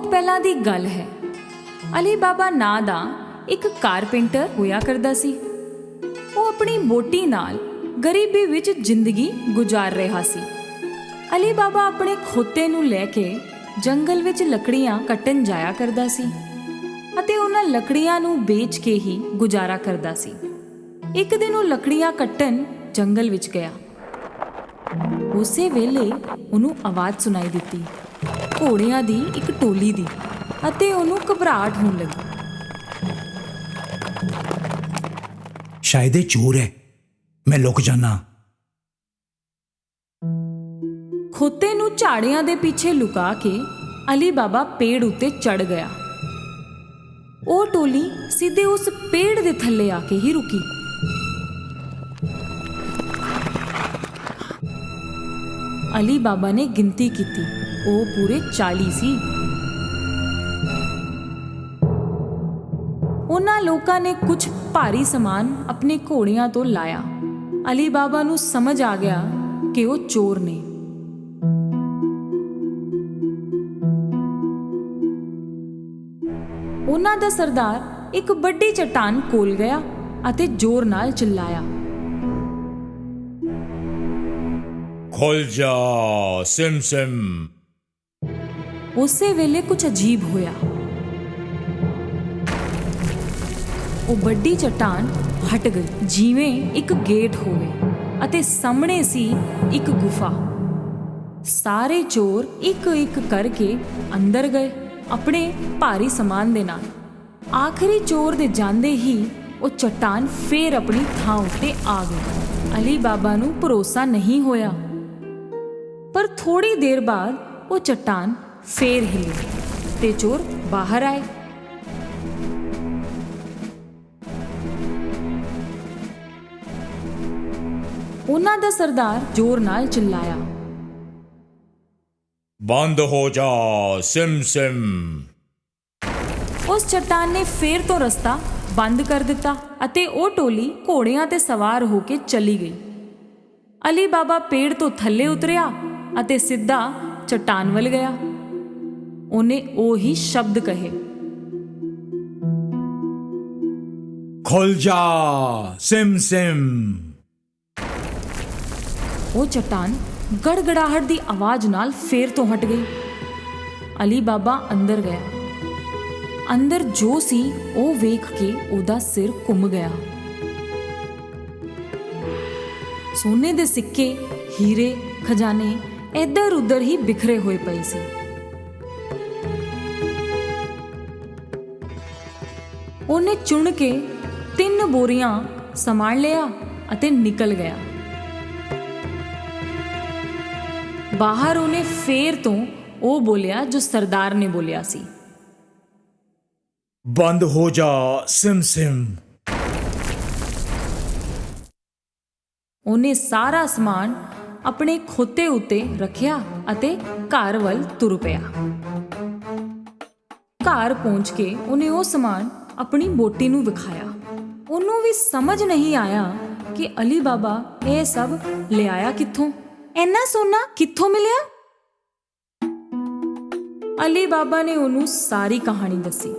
ਬਹੁਤ ਪਹਿਲਾਂ ਦੀ ਗੱਲ ਹੈ। ਅਲੀ ਬਾਬਾ ਨਾਂ ਦਾ ਇੱਕ ਕਾਰਪੈਂਟਰ ਹੋਇਆ ਕਰਦਾ ਸੀ। ਉਹ ਆਪਣੀ ਵਹੁਟੀ ਨਾਲ ਗਰੀਬੀ ਵਿੱਚ ਜ਼ਿੰਦਗੀ ਗੁਜ਼ਾਰ ਰਿਹਾ ਸੀ। ਅਲੀ ਬਾਬਾ ਆਪਣੇ ਖੋਤੇ ਨੂੰ ਲੈ ਕੇ ਜੰਗਲ ਵਿੱਚ ਲੱਕੜੀਆਂ ਕੱਟਣ ਜਾਇਆ ਕਰਦਾ ਸੀ ਅਤੇ ਉਹਨਾਂ ਲੱਕੜੀਆਂ ਨੂੰ ਵੇਚ ਕੇ ਹੀ ਗੁਜ਼ਾਰਾ ਕਰਦਾ ਸੀ। ਇੱਕ ਦਿਨ ਉਹ ਲੱਕੜੀਆਂ ਕੱਟਣ ਜੰਗਲ ਵਿੱਚ ਗਿਆ। ਉਸੇ ਵੇਲੇ ਉਹਨੂੰ ਆਵਾਜ਼ ਸੁਣਾਈ ਦਿੱਤੀ, ਘੋੜਿਆਂ ਦੀ ਇੱਕ ਟੋਲੀ ਦੀ, ਅਤੇ ਉਹਨੂੰ ਘਬਰਾਹਟ ਹੋਣ ਲੱਗੀ। ਸ਼ਾਇਦ ਇਹ ਚੋਰ ਹੈ, ਮੈਂ ਲੁਕ ਜਾਣਾ। ਖੋਤੇ ਨੂੰ ਝਾੜੀਆਂ ਦੇ ਪਿੱਛੇ ਲੁਕਾ ਕੇ ਅਲੀ ਬਾਬਾ ਪੇੜ ਉੱਤੇ ਚੜ ਗਿਆ। ਉਹ ਟੋਲੀ ਸਿੱਧੇ ਉਸ ਪੇੜ ਦੇ ਥੱਲੇ ਆ ਕੇ ਹੀ ਰੁਕੀ। ਅਲੀ ਬਾਬਾ ਨੇ ਗਿਣਤੀ ਕੀਤੀ, ਉਹ ਪੂਰੇ 40 ਸੀ। ਉਹਨਾਂ ਲੋਕਾਂ ਨੇ ਕੁਝ ਭਾਰੀ ਸਮਾਨ ਆਪਣੇ ਘੋੜਿਆਂ ਤੋਂ ਲਾਇਆ। ਅਲੀ ਬਾਬਾ ਨੂੰ ਸਮਝ ਆ ਗਿਆ ਕਿ ਉਹ ਚੋਰ ਨੇ। ਉਹਨਾਂ ਦਾ ਸਰਦਾਰ ਇੱਕ ਵੱਡੀ ਚਟਾਨ ਕੋਲ ਗਿਆ ਅਤੇ ਜ਼ੋਰ ਨਾਲ ਚਿল্ਲਾਇਆ, ਖੁੱਲ ਜਾ ਸਿਮ ਸਿਮ। ਉਸੇ ਵੇਲੇ ਕੁਝ ਅਜੀਬ ਹੋਇਆ। ਉਹ ਵੱਡੀ ਚਟਾਨ ਹਟ ਗਈ, ਜਿਵੇਂ ਇੱਕ ਗੇਟ ਹੋਵੇ, ਅਤੇ ਸਾਹਮਣੇ ਸੀ ਇੱਕ ਗੁਫਾ। ਸਾਰੇ ਚੋਰ ਇੱਕ ਇੱਕ ਕਰਕੇ ਅੰਦਰ ਗਏ ਆਪਣੇ ਭਾਰੀ ਸਮਾਨ ਦੇ ਨਾਲ। ਆਖਰੀ ਚੋਰ ਦੇ ਜਾਂਦੇ ਹੀ ਉਹ ਚਟਾਨ ਫੇਰ ਆਪਣੀ ਥਾਂ ਉੱਤੇ ਆ ਗਈ। ਅਲੀ ਬਾਬਾ ਨੂੰ ਭਰੋਸਾ ਨਹੀਂ ਹੋਇਆ, ਪਰ ਥੋੜੀ ਦੇਰ ਬਾਅਦ ਉਹ ਚਟਾਨ ਫੇਰ ਹਿੱਲੀ ਤੇ ਚੋਰ ਬਾਹਰ ਆਏ। ਉਹਨਾਂ ਦਾ ਸਰਦਾਰ ਜ਼ੋਰ ਨਾਲ ਚਿল্ਲਾਇਆ, ਬੰਦ ਹੋ ਜਾ ਸਿਮ ਸਿਮ। ਉਸ ਚਟਾਨ ਨੇ ਫੇਰ ਤੋਂ ਰਸਤਾ ਬੰਦ ਕਰ ਦਿੱਤਾ ਅਤੇ ਉਹ ਟੋਲੀ ਘੋੜਿਆਂ ਤੇ ਸਵਾਰ ਹੋ ਕੇ ਚਲੀ ਗਈ। ਅਲੀ ਬਾਬਾ ਪੇੜ ਤੋਂ ਥੱਲੇ ਉਤਰਿਆ ਅਤੇ ਸਿੱਧਾ ਚਟਾਨ ਵੱਲ ਗਿਆ। ਉਹਨੇ ਉਹੀ ਸ਼ਬਦ ਕਹੇ, ਖੁੱਲ ਜਾ ਸਿਮ ਸਿਮ। ਉਹ ਚਟਾਨ ਗੜਗੜਾਹਟ ਦੀ ਆਵਾਜ਼ ਨਾਲ ਫੇਰ ਤੋਂ ਹਟ ਗਈ। ਅਲੀ ਬਾਬਾ ਅੰਦਰ ਗਿਆ। ਅੰਦਰ ਜੋ ਸੀ ਉਹ ਵੇਖ ਕੇ ਉਹਦਾ ਸਿਰ ਘੁੰਮ ਗਿਆ। ਸੋਨੇ ਦੇ ਸਿੱਕੇ, ਹੀਰੇ, ਖਜ਼ਾਨੇ ਇੱਧਰ ਉੱਧਰ ਹੀ ਬਿਖਰੇ ਹੋਏ ਪਏ ਸੀ। ਉਹਨੇ ਚੁਣ ਕੇ 3 ਬੋਰੀਆਂ ਸੰਭਾਲ ਲਿਆ ਅਤੇ ਨਿਕਲ ਗਿਆ। ਬਾਹਰ ਉਹਨੇ ਫੇਰ ਤੋਂ ਉਹ ਬੋਲਿਆ ਜੋ ਸਰਦਾਰ ਨੇ ਬੋਲਿਆ ਸੀ, ਬੰਦ ਹੋ ਜਾ ਸਿਮ ਸਿਮ। ਉਹਨੇ ਸਾਰਾ ਸਮਾਨ ਆਪਣੇ ਖੋਤੇ ਉੱਤੇ ਰੱਖਿਆ ਅਤੇ ਘਰ ਵੱਲ ਤੁਰ ਪਿਆ। ਘਰ ਪਹੁੰਚ ਕੇ ਉਹਨੇ ਉਹ ਸਮਾਨ ਆਪਣੀ ਵਹੁਟੀ ਨੂੰ ਵਿਖਾਇਆ। ਉਹਨੂੰ ਵੀ ਸਮਝ ਨਹੀਂ ਆਇਆ ਕਿ ਅਲੀ ਬਾਬਾ ਇਹ ਸਭ ਲਿਆਇਆ ਕਿੱਥੋਂ, ਇੰਨਾ ਸੋਨਾ ਕਿੱਥੋਂ ਮਿਲਿਆ। ਅਲੀ ਬਾਬਾ ਨੇ ਉਹਨੂੰ ਸਾਰੀ ਕਹਾਣੀ ਦੱਸੀ।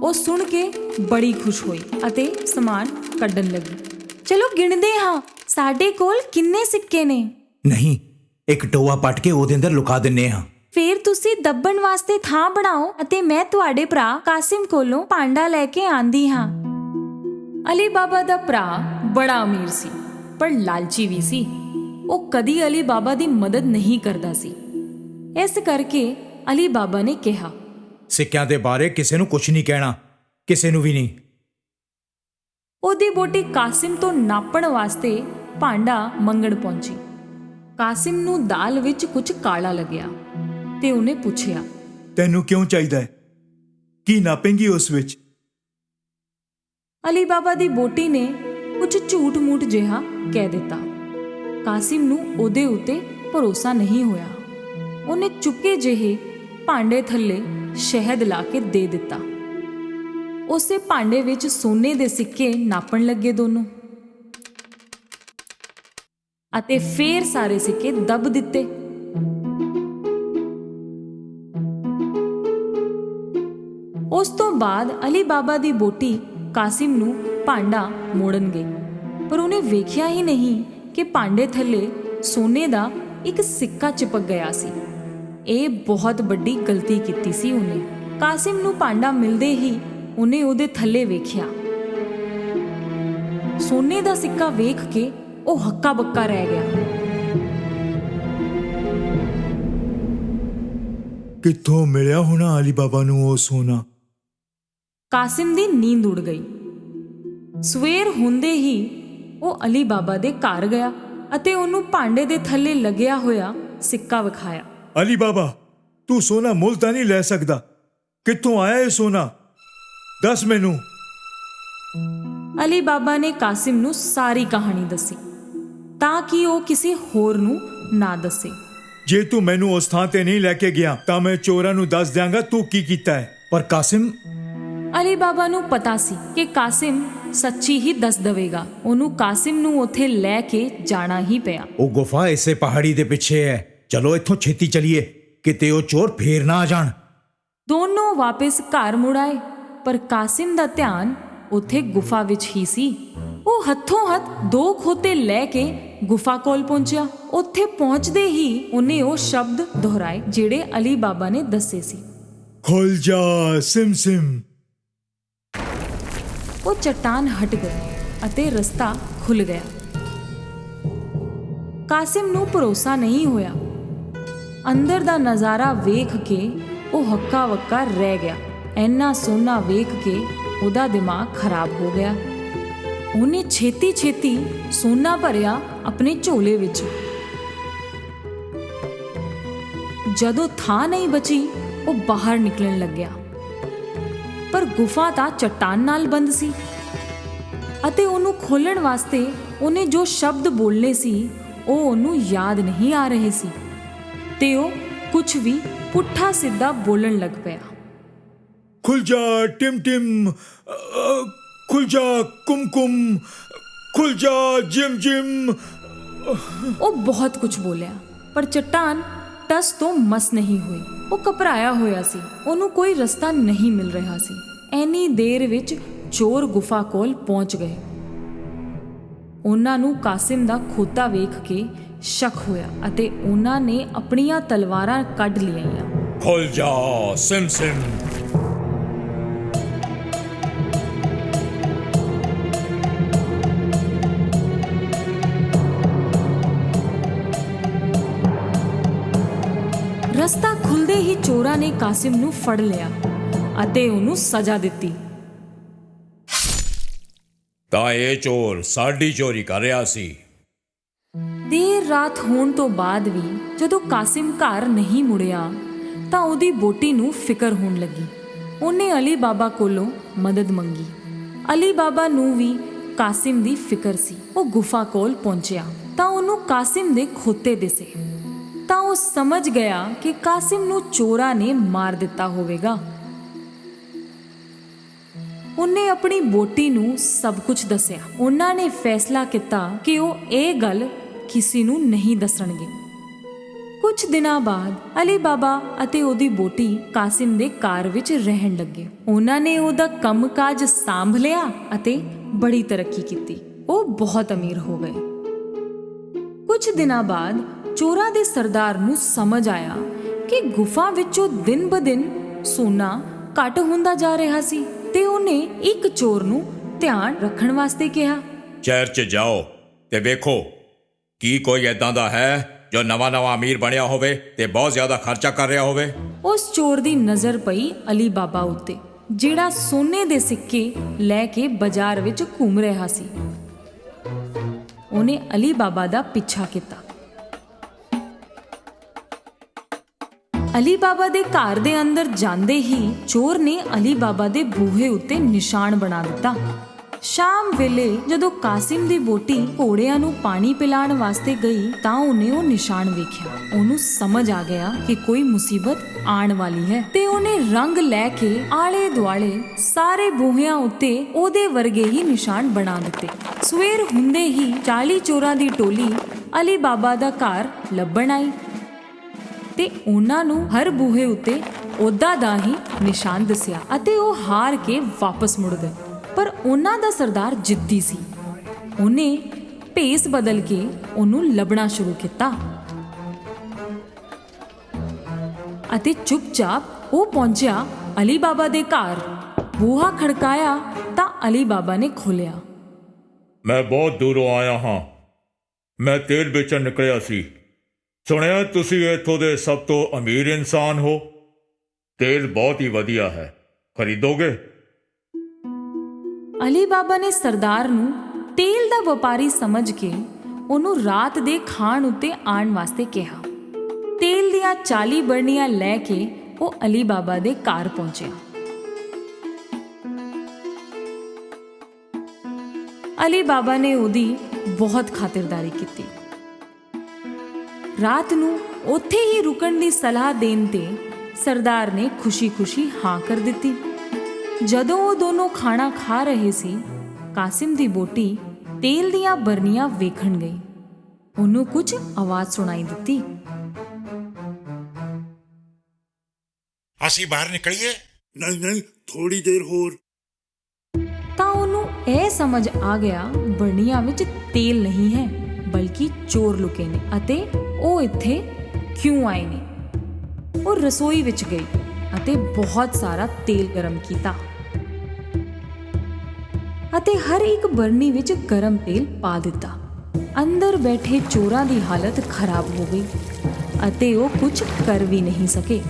ਉਹ ਸੁਣ ਕੇ ਬੜੀ ਖੁਸ਼ ਹੋਈ ਅਤੇ ਸਮਾਨ ਕੱਢਣ ਲੱਗੀ। ਚਲੋ ਗਿਣਦੇ ਹਾਂ, ਸਾਡੇ ਕੋਲ ਕਿੰਨੇ ਸਿੱਕੇ ਨੇ। ਨਹੀਂ, ਇੱਕ ਟੋਆ ਪੱਟ ਕੇ ਉਹਦੇ ਅੰਦਰ ਲੁਕਾ ਦਿੰਨੇ ਹਾਂ। ਫੇਰ ਤੁਸੀਂ ਦੱਬਣ ਵਾਸਤੇ ਥਾਂ ਬਣਾਓ ਅਤੇ ਮੈਂ ਤੁਹਾਡੇ ਭਰਾ ਕਾਸਿਮ ਕੋਲੋਂ ਭਾਂਡਾ ਲੈ ਕੇ ਆਂਦੀ ਹਾਂ। ਅਲੀ ਬਾਬਾ ਦਾ ਭਰਾ ਬੜਾ ਅਮੀਰ ਸੀ, ਪਰ ਲਾਲਚੀ ਵੀ ਸੀ। ਉਹ ਕਦੀ ਅਲੀ ਬਾਬਾ ਦੀ ਮਦਦ ਨਹੀਂ ਕਰਦਾ ਸੀ। ਇਸ ਕਰਕੇ ਅਲੀ ਬਾਬਾ ਨੇ ਕਿਹਾ, ਸਿੱਕਿਆਂ ਦੇ ਬਾਰੇ ਕਿਸੇ ਨੂੰ ਕੁਝ ਨਹੀਂ ਕਹਿਣਾ, ਕਿਸੇ ਨੂੰ ਵੀ ਨਹੀਂ। ਉਹਦੀ ਵਹੁਟੀ ਕਾਸਿਮ ਤੋਂ ਨਾਪਣ ਵਾਸਤੇ ਭਾਂਡਾ ਮੰਗਣ ਪਹੁੰਚੀ। ਕਾਸਿਮ ਨੂੰ ਦਾਲ ਵਿੱਚ ਕੁਝ ਕਾਲਾ ਲੱਗਿਆ ਤੇ ਉਹਨੇ ਪੁੱਛਿਆ, ਤੈਨੂੰ ਕਿਉਂ ਚਾਹੀਦਾ ਹੈ? ਕੀ ਨਾਪੇਂਗੀ ਉਸ ਵਿੱਚ? ਅਲੀ ਬਾਬਾ ਦੀ ਵਹੁਟੀ ਨੇ ਕੁਝ ਝੂਠ ਮੂਠ ਜਿਹਾ ਕਹਿ ਦਿੱਤਾ। ਕਾਸਿਮ ਨੂੰ ਉਹਦੇ ਉੱਤੇ ਭਰੋਸਾ ਨਹੀਂ ਹੋਇਆ। ਉਹਨੇ ਚੁੱਪਕੇ ਜਿਹੇ ਭਾਂਡੇ ਥੱਲੇ ਸ਼ਹਿਦ ਲਾ ਕੇ ਦੇ ਦਿੱਤਾ। ਉਸੇ ਭਾਂਡੇ ਵਿੱਚ ਸੋਨੇ ਦੇ ਸਿੱਕੇ ਨਾਪਣ ਲੱਗੇ ਦੋਨੋਂ, ਅਤੇ ਫੇਰ ਸਾਰੇ ਸਿੱਕੇ ਦੱਬ ਦਿੱਤੇ। ਉਸ ਤੋਂ ਬਾਅਦ ਅਲੀ ਬਾਬਾ ਦੀ ਬੋਟੀ ਕਾਸਿਮ ਨੂੰ ਭਾਂਡਾ ਮੋੜਨ ਗਈ, ਪਰ ਉਹਨੇ ਵੇਖਿਆ ਹੀ ਨਹੀਂ ਕਿ ਭਾਂਡੇ ਥੱਲੇ ਸੋਨੇ ਦਾ ਇੱਕ ਸਿੱਕਾ ਚਿਪਕ ਗਿਆ ਸੀ। ਇਹ ਬਹੁਤ ਵੱਡੀ ਗਲਤੀ ਕੀਤੀ ਸੀ ਉਹਨੇ। ਕਾਸਿਮ ਨੂੰ ਭਾਂਡਾ ਮਿਲਦੇ ਹੀ ਉਹਨੇ ਉਹਦੇ ਥੱਲੇ ਵੇਖਿਆ। ਸੋਨੇ ਦਾ ਸਿੱਕਾ ਵੇਖ ਕੇ ਉਹ ਹੱਕਾ ਬੱਕਾ ਰਹਿ ਗਿਆ। ਕਿੱਥੋਂ ਮਿਲਿਆ ਹੋਣਾ ਅਲੀ ਬਾਬਾ ਨੂੰ ਉਹ ਸੋਨਾ? ਕਾਸਿਮ ਦੀ ਨੀਂਦ ਉੜ ਗਈ। ਸਵੇਰ ਹੁੰਦੇ ਹੀ ਉਹ ਅਲੀ ਬਾਬਾ ਦੇ ਘਰ ਗਿਆ ਅਤੇ ਉਹਨੂੰ ਭਾਂਡੇ ਦੇ ਥੱਲੇ ਲੱਗਿਆ ਹੋਇਆ ਸਿੱਕਾ ਵਿਖਾਇਆ। ਅਲੀ ਬਾਬਾ, ਤੂੰ ਸੋਨਾ ਮੁੱਲ ਤਾਂ ਨਹੀਂ ਲੈ ਸਕਦਾ। ਕਿੱਥੋਂ ਆਇਆ ਇਹ ਸੋਨਾ? ਦੱਸ ਮੈਨੂੰ। ਅਲੀ ਬਾਬਾ ਨੇ ਕਾਸਿਮ ਨੂੰ ਸਾਰੀ ਕਹਾਣੀ ਦੱਸੀ ਤਾਂ ਕਿ ਉਹ ਕਿਸੇ ਹੋਰ ਨੂੰ ਨਾ ਦੱਸੇ। ਜੇ ਤੂੰ ਮੈਨੂੰ ਉਸ ਥਾਂ ਤੇ ਨਹੀਂ ਲੈ ਕੇ ਗਿਆ ਤਾਂ ਮੈਂ ਚੋਰਾਂ ਨੂੰ ਦੱਸ ਦਿਆਂਗਾ ਤੂੰ ਕੀ ਕੀਤਾ ਹੈ। ਪਰ ਕਾਸਿਮ, ਅਲੀ ਬਾਬਾ ਨੂੰ ਪਤਾ ਸੀ ਕਿ ਕਾਸਿਮ ਸੱਚੀ ਹੀ ਦੱਸ ਦੇਵੇਗਾ। ਉਹਨੂੰ ਕਾਸਿਮ ਨੂੰ ਉੱਥੇ ਲੈ ਕੇ ਜਾਣਾ ਹੀ ਪਿਆ। ਉਹ ਗੁਫਾ ਇਸੇ ਪਹਾੜੀ ਦੇ ਪਿੱਛੇ ਹੈ। ਚਲੋ ਇੱਥੋਂ ਛੇਤੀ ਚਲੀਏ, ਕਿਤੇ ਉਹ ਚੋਰ ਫੇਰ ਨਾ ਆ ਜਾਣ। ਦੋਨੋਂ ਵਾਪਸ ਘਰ ਮੁੜ ਆਏ, ਪਰ ਕਾਸਿਮ ਦਾ ਧਿਆਨ ਉੱਥੇ ਗੁਫਾ ਵਿੱਚ ਹੀ ਸੀ। ਉਹ ਹੱਥੋਂ ਹੱਥ 2 ਖੋਤੇ ਲੈ ਕੇ ਗੁਫਾ ਕੋਲ ਪਹੁੰਚਿਆ। ਉੱਥੇ ਪਹੁੰਚਦੇ ਹੀ ਉਹਨੇ ਉਹ ਸ਼ਬਦ ਦੁਹਰਾਏ ਜਿਹੜੇ ਅਲੀ ਬਾਬਾ ਨੇ ਦੱਸੇ ਸੀ। ਖੁੱਲ ਜਾ ਸਿਮ ਸਿਮ। ਉਹ ਚਟਾਨ ਹਟ ਗਈ ਅਤੇ ਰਸਤਾ ਖੁੱਲ ਗਿਆ। ਕਾਸਿਮ ਨੂੰ ਭਰੋਸਾ ਨਹੀਂ ਹੋਇਆ। ਅੰਦਰ ਦਾ ਨਜ਼ਾਰਾ ਵੇਖ ਕੇ ਉਹ ਹੱਕਾ ਬੱਕਾ ਰਹਿ ਗਿਆ। ਇੰਨਾ ਸੋਨਾ ਵੇਖ ਕੇ ਉਹਦਾ ਦਿਮਾਗ ਖਰਾਬ ਹੋ ਗਿਆ। ਉਹਨੇ ਛੇਤੀ ਛੇਤੀ ਸੋਨਾ ਭਰਿਆ ਆਪਣੇ ਝੋਲੇ ਵਿੱਚ। ਜਦੋਂ ਥਾਂ ਨਹੀਂ ਬਚੀ, ਉਹ ਬਾਹਰ ਨਿਕਲਣ ਲੱਗਿਆ, ਪਰ ਗੁਫਾ ਤਾਂ ਚਟਾਨ ਨਾਲ ਬੰਦ ਸੀ ਅਤੇ ਉਹਨੂੰ ਖੋਲ੍ਹਣ ਵਾਸਤੇ ਉਹਨੇ ਜੋ ਸ਼ਬਦ ਬੋਲਨੇ ਸੀ ਉਹ ਉਹਨੂੰ ਯਾਦ ਨਹੀਂ ਆ ਰਹੇ ਸੀ ਤੇ ਉਹ ਕੁਝ ਵੀ ਪੁੱਠਾ ਸਿੱਧਾ ਬੋਲਣ ਲੱਗ ਪਿਆ। ਖੁੱਲ ਜਾ ਟਿਮ ਟਿਮ, ਖੁੱਲ ਜਾ ਕੁਮ ਕੁਮ, ਖੁੱਲ ਜਾ ਜਿਮ ਜਿਮ। ਉਹ ਬਹੁਤ ਕੁਝ ਬੋਲਿਆ, ਪਰ ਚਟਾਨ ਟਸ ਤੋਂ ਮਸ ਨਹੀਂ ਹੋਈ। ਉਹ ਘਬਰਾਇਆ ਹੋਇਆ ਸੀ। ਉਹਨੂੰ ਕੋਈ ਰਸਤਾ ਨਹੀਂ ਮਿਲ ਰਿਹਾ ਸੀ। ਐਨੀ ਦੇਰ ਵਿੱਚ ਚੋਰ ਗੁਫਾ ਕੋਲ ਪਹੁੰਚ ਗਏ। ਉਹਨਾਂ ਨੂੰ ਕਾਸਿਮ ਦਾ ਖੋਤਾ ਵੇਖ ਕੇ ਸ਼ੱਕ ਹੋਇਆ ਅਤੇ ਉਹਨਾਂ ਨੇ ਆਪਣੀਆਂ ਤਲਵਾਰਾਂ ਕੱਢ ਲਈਆਂ। ਖੁੱਲ ਜਾ ਸਿਮ ਸਿਮ। ਰਸਤਾ ਖੁੱਲਦੇ ਹੀ ਚੋਰਾਂ ਨੇ ਕਾਸਿਮ ਨੂੰ ਫੜ ਲਿਆ ਅਤੇ ਉਹਨੂੰ ਸਜ਼ਾ ਦਿੱਤੀ। ਤਾਂ ਇਹ ਚੋਰ ਸਾਡੀ ਚੋਰੀ ਕਰ ਰਿਹਾ ਸੀ। ਦੇਰ ਰਾਤ ਹੋਣ ਤੋਂ ਬਾਅਦ ਵੀ ਜਦੋਂ ਕਾਸਿਮ ਘਰ ਨਹੀਂ ਮੁੜਿਆ ਤਾਂ ਉਹਦੀ ਬੋਟੀ ਨੂੰ ਫਿਕਰ ਹੋਣ ਲੱਗੀ। ਉਹਨੇ ਅਲੀ ਬਾਬਾ ਕੋਲੋਂ ਮਦਦ ਮੰਗੀ। ਅਲੀ ਬਾਬਾ ਨੂੰ ਵੀ ਕਾਸਿਮ ਦੀ ਫਿਕਰ ਸੀ। ਉਹ ਗੁਫਾ ਕੋਲ ਪਹੁੰਚਿਆ ਤਾਂ ਉਹਨੂੰ ਕਾਸਿਮ ਦੇ ਖੋਤੇ ਦਿਸੇ ਤਾਂ ਉਹ ਸਮਝ ਗਿਆ ਕਿ ਕਾਸਿਮ ਨੂੰ ਚੋਰਾਂ ਨੇ ਮਾਰ ਦਿੱਤਾ ਹੋਵੇਗਾ। ਉਹਨੇ ਆਪਣੀ ਬੋਟੀ ਨੂੰ ਸਭ ਕੁਝ ਦੱਸਿਆ। ਉਹਨਾਂ ਨੇ ਫੈਸਲਾ ਕੀਤਾ ਕਿ ਉਹ ਇਹ ਗੱਲ ਕਿਸੇ ਨੂੰ ਨਹੀਂ ਦੱਸਣਗੇ। ਕੁਝ ਦਿਨਾਂ ਬਾਅਦ ਅਲੀ ਬਾਬਾ ਅਤੇ ਉਹਦੀ ਬੋਟੀ ਕਾਸਿਮ ਦੇ ਘਰ ਵਿੱਚ ਰਹਿਣ ਲੱਗੇ। ਉਹਨਾਂ ਨੇ ਉਹਦਾ ਕੰਮਕਾਜ ਸੰਭ ਲਿਆ ਅਤੇ ਬੜੀ ਤਰੱਕੀ ਕੀਤੀ। ਉਹ ਬਹੁਤ ਅਮੀਰ ਹੋ ਗਏ। ਕੁਝ ਦਿਨਾਂ ਬਾਅਦ ਚੋਰਾਂ ਦੇ ਸਰਦਾਰ ਨੂੰ ਸਮਝ ਆਇਆ ਕਿ ਗੁਫਾ ਵਿੱਚੋਂ ਦਿਨ ਬ ਦਿਨ ਸੋਨਾ ਘੱਟ ਹੁੰਦਾ ਜਾ ਰਿਹਾ ਸੀ ਤੇ ਉਹਨੇ ਇੱਕ ਚੋਰ ਨੂੰ ਧਿਆਨ ਰੱਖਣ ਵਾਸਤੇ ਕਿਹਾ। ਸ਼ਹਿਰ 'ਚ ਜਾਓ ਤੇ ਵੇਖੋ ਕੀ ਕੋਈ ਏਦਾਂ ਦਾ ਹੈ ਜੋ ਨਵਾਂ ਅਮੀਰ ਬਣਿਆ ਹੋਵੇ ਤੇ ਬਹੁਤ ਜ਼ਿਆਦਾ ਖਰਚਾ ਕਰ ਰਿਹਾ ਹੋਵੇ। ਉਸ ਚੋਰ ਦੀ ਨਜ਼ਰ ਪਈ ਅਲੀ ਬਾਬਾ ਉੱਤੇ, ਜਿਹੜਾ ਸੋਨੇ ਦੇ ਸਿੱਕੇ ਲੈ ਕੇ ਬਾਜ਼ਾਰ ਵਿੱਚ ਘੁੰਮ ਰਿਹਾ ਸੀ। ਉਹਨੇ ਅਲੀ ਬਾਬਾ ਦਾ ਪਿੱਛਾ ਕੀਤਾ। ਅਲੀ ਬਾਬਾ ਦੇ ਘਰ ਦੇ ਅੰਦਰ ਜਾਂਦੇ ਹੀ ਚੋਰ ਨੇ ਅਲੀ ਬਾਬਾ ਦੇ ਬੂਹੇ ਉੱਤੇ ਨਿਸ਼ਾਨ ਬਣਾ ਦਿੱਤਾ। ਸ਼ਾਮ ਵੇਲੇ ਜਦੋਂ ਕਾਸਿਮ ਦੀ ਬੋਟੀ ਘੋੜਿਆਂ ਨੂੰ ਪਾਣੀ ਪਿਲਾਉਣ ਵਾਸਤੇ ਗਈ ਤਾਂ ਉਹਨੇ ਉਹ ਨਿਸ਼ਾਨ ਵੇਖਿਆ। ਉਹਨੂੰ ਸਮਝ ਆ ਗਿਆ ਕਿ ਕੋਈ ਮੁਸੀਬਤ ਆਉਣ ਵਾਲੀ ਹੈ ਤੇ ਉਹਨੇ ਰੰਗ ਲੈ ਕੇ ਆਲੇ ਦੁਆਲੇ ਸਾਰੇ ਬੂਹਿਆਂ ਉੱਤੇ ਉਹਦੇ ਵਰਗੇ ਹੀ ਨਿਸ਼ਾਨ ਬਣਾ ਦਿੱਤੇ। ਸਵੇਰ ਹੁੰਦੇ ਹੀ 40 ਚੋਰਾਂ ਦੀ ਟੋਲੀ ਅਲੀ ਬਾਬਾ ਦਾ ਘਰ ਲੱਭਣ ਆਈ ਤੇ ਉਹਨਾਂ ਨੂੰ ਹਰ ਬੂਹੇ ਉੱਤੇ ਉਹਦਾ ਦਾ ਹੀ ਨਿਸ਼ਾਨ ਦੱਸਿਆ ਅਤੇ ਉਹ ਹਾਰ ਕੇ ਵਾਪਸ ਮੁੜ ਗਏ। ਪਰ ਉਹਨਾਂ ਦਾ ਸਰਦਾਰ ਜਿੱਦੀ ਸੀ। ਉਹਨੇ ਭੇਸ ਬਦਲ ਕੇ ਉਹਨੂੰ ਲੱਭਣਾ ਸ਼ੁਰੂ ਕੀਤਾ ਅਤੇ ਚੁੱਪਚਾਪ ਉਹ ਪਹੁੰਚਿਆ ਅਲੀ ਬਾਬਾ ਦੇ ਘਰ। ਬੂਹਾ ਖੜਕਾਇਆ ਤਾਂ ਅਲੀ ਬਾਬਾ ਨੇ ਖੋਲ੍ਹਿਆ। ਮੈਂ ਬਹੁਤ ਦੂਰੋਂ ਆਇਆ ਹਾਂ। ਮੈਂ ਤੇਲ ਵੇਚਣ ਨਿਕਲਿਆ ਸੀ। ਸੁਣਿਆ ਤੁਸੀਂ ਇੱਥੋਂ ਦੇ ਸਭ ਤੋਂ ਅਮੀਰ ਇਨਸਾਨ ਹੋ। ਤੇਲ ਬਹੁਤ ਹੀ ਵਧੀਆ ਹੈ, ਖਰੀਦੋਗੇ? ਅਲੀ ਬਾਬਾ ਨੇ ਸਰਦਾਰ ਨੂੰ ਤੇਲ ਦਾ ਵਪਾਰੀ ਸਮਝ ਕੇ ਉਹਨੂੰ ਰਾਤ ਦੇ ਖਾਣ ਉੱਤੇ ਆਉਣ ਵਾਸਤੇ ਕਿਹਾ। ਤੇਲ ਦੀਆਂ 40 ਬਰਨੀਆਂ ਲੈ ਕੇ ਉਹ ਅਲੀ ਬਾਬਾ ਦੇ ਘਰ ਪਹੁੰਚਿਆ। ਅਲੀ ਬਾਬਾ ਨੇ ਉਹਦੀ ਬਹੁਤ ਖਾਤਰਦਾਰੀ ਕੀਤੀ। ਰਾਤ ਨੂੰ ਉੱਥੇ ਹੀ ਰੁਕਣ ਦੀ ਸਲਾਹ ਦੇਣ ਤੇ ਸਰਦਾਰ ਨੇ ਖੁਸ਼ੀ-ਖੁਸ਼ੀ ਹਾਂ ਕਰ ਦਿੱਤੀ। ਜਦੋਂ ਉਹ ਦੋਨੋਂ ਖਾਣਾ ਖਾ ਰਹੇ ਸੀ, ਕਾਸਿਮ ਦੀ ਬੋਟੀ ਤੇਲ ਦੀਆਂ ਬਰਨੀਆਂ ਵੇਖਣ ਗਈ। ਉਹਨੂੰ ਕੁਝ ਆਵਾਜ਼ ਸੁਣਾਈ ਦਿੱਤੀ। ਅਸੀਂ ਬਾਹਰ ਨਿਕਲੀਏ? ਨਹੀਂ, ਥੋੜੀ ਦੇਰ ਹੋਰ। ਤਾਂ ਉਹਨੂੰ ਇਹ ਸਮਝ ਆ ਗਿਆ ਬਰਨੀਆਂ ਵਿੱਚ ਤੇਲ ਨਹੀਂ ਹੈ, ਬਲਕਿ ਚੋਰ ਲੁਕੇ ਨੇ ਅਤੇ ਉਹ ਇੱਥੇ ਕਿਉਂ ਆਏ ਨੇ। ਉਹ ਰਸੋਈ ਵਿੱਚ ਗਈ ਅਤੇ ਬਹੁਤ ਸਾਰਾ ਤੇਲ ਗਰਮ ਕੀਤਾ ਅਤੇ ਹਰ ਇੱਕ ਬਰਨੀ ਵਿੱਚ ਗਰਮ ਤੇਲ ਪਾ ਦਿੱਤਾ। ਅੰਦਰ ਬੈਠੇ ਚੋਰਾਂ ਦੀ ਹਾਲਤ ਖਰਾਬ ਹੋ ਗਈ ਅਤੇ ਉਹ ਕੁਝ ਕਰ ਵੀ ਨਹੀਂ ਸਕੇ।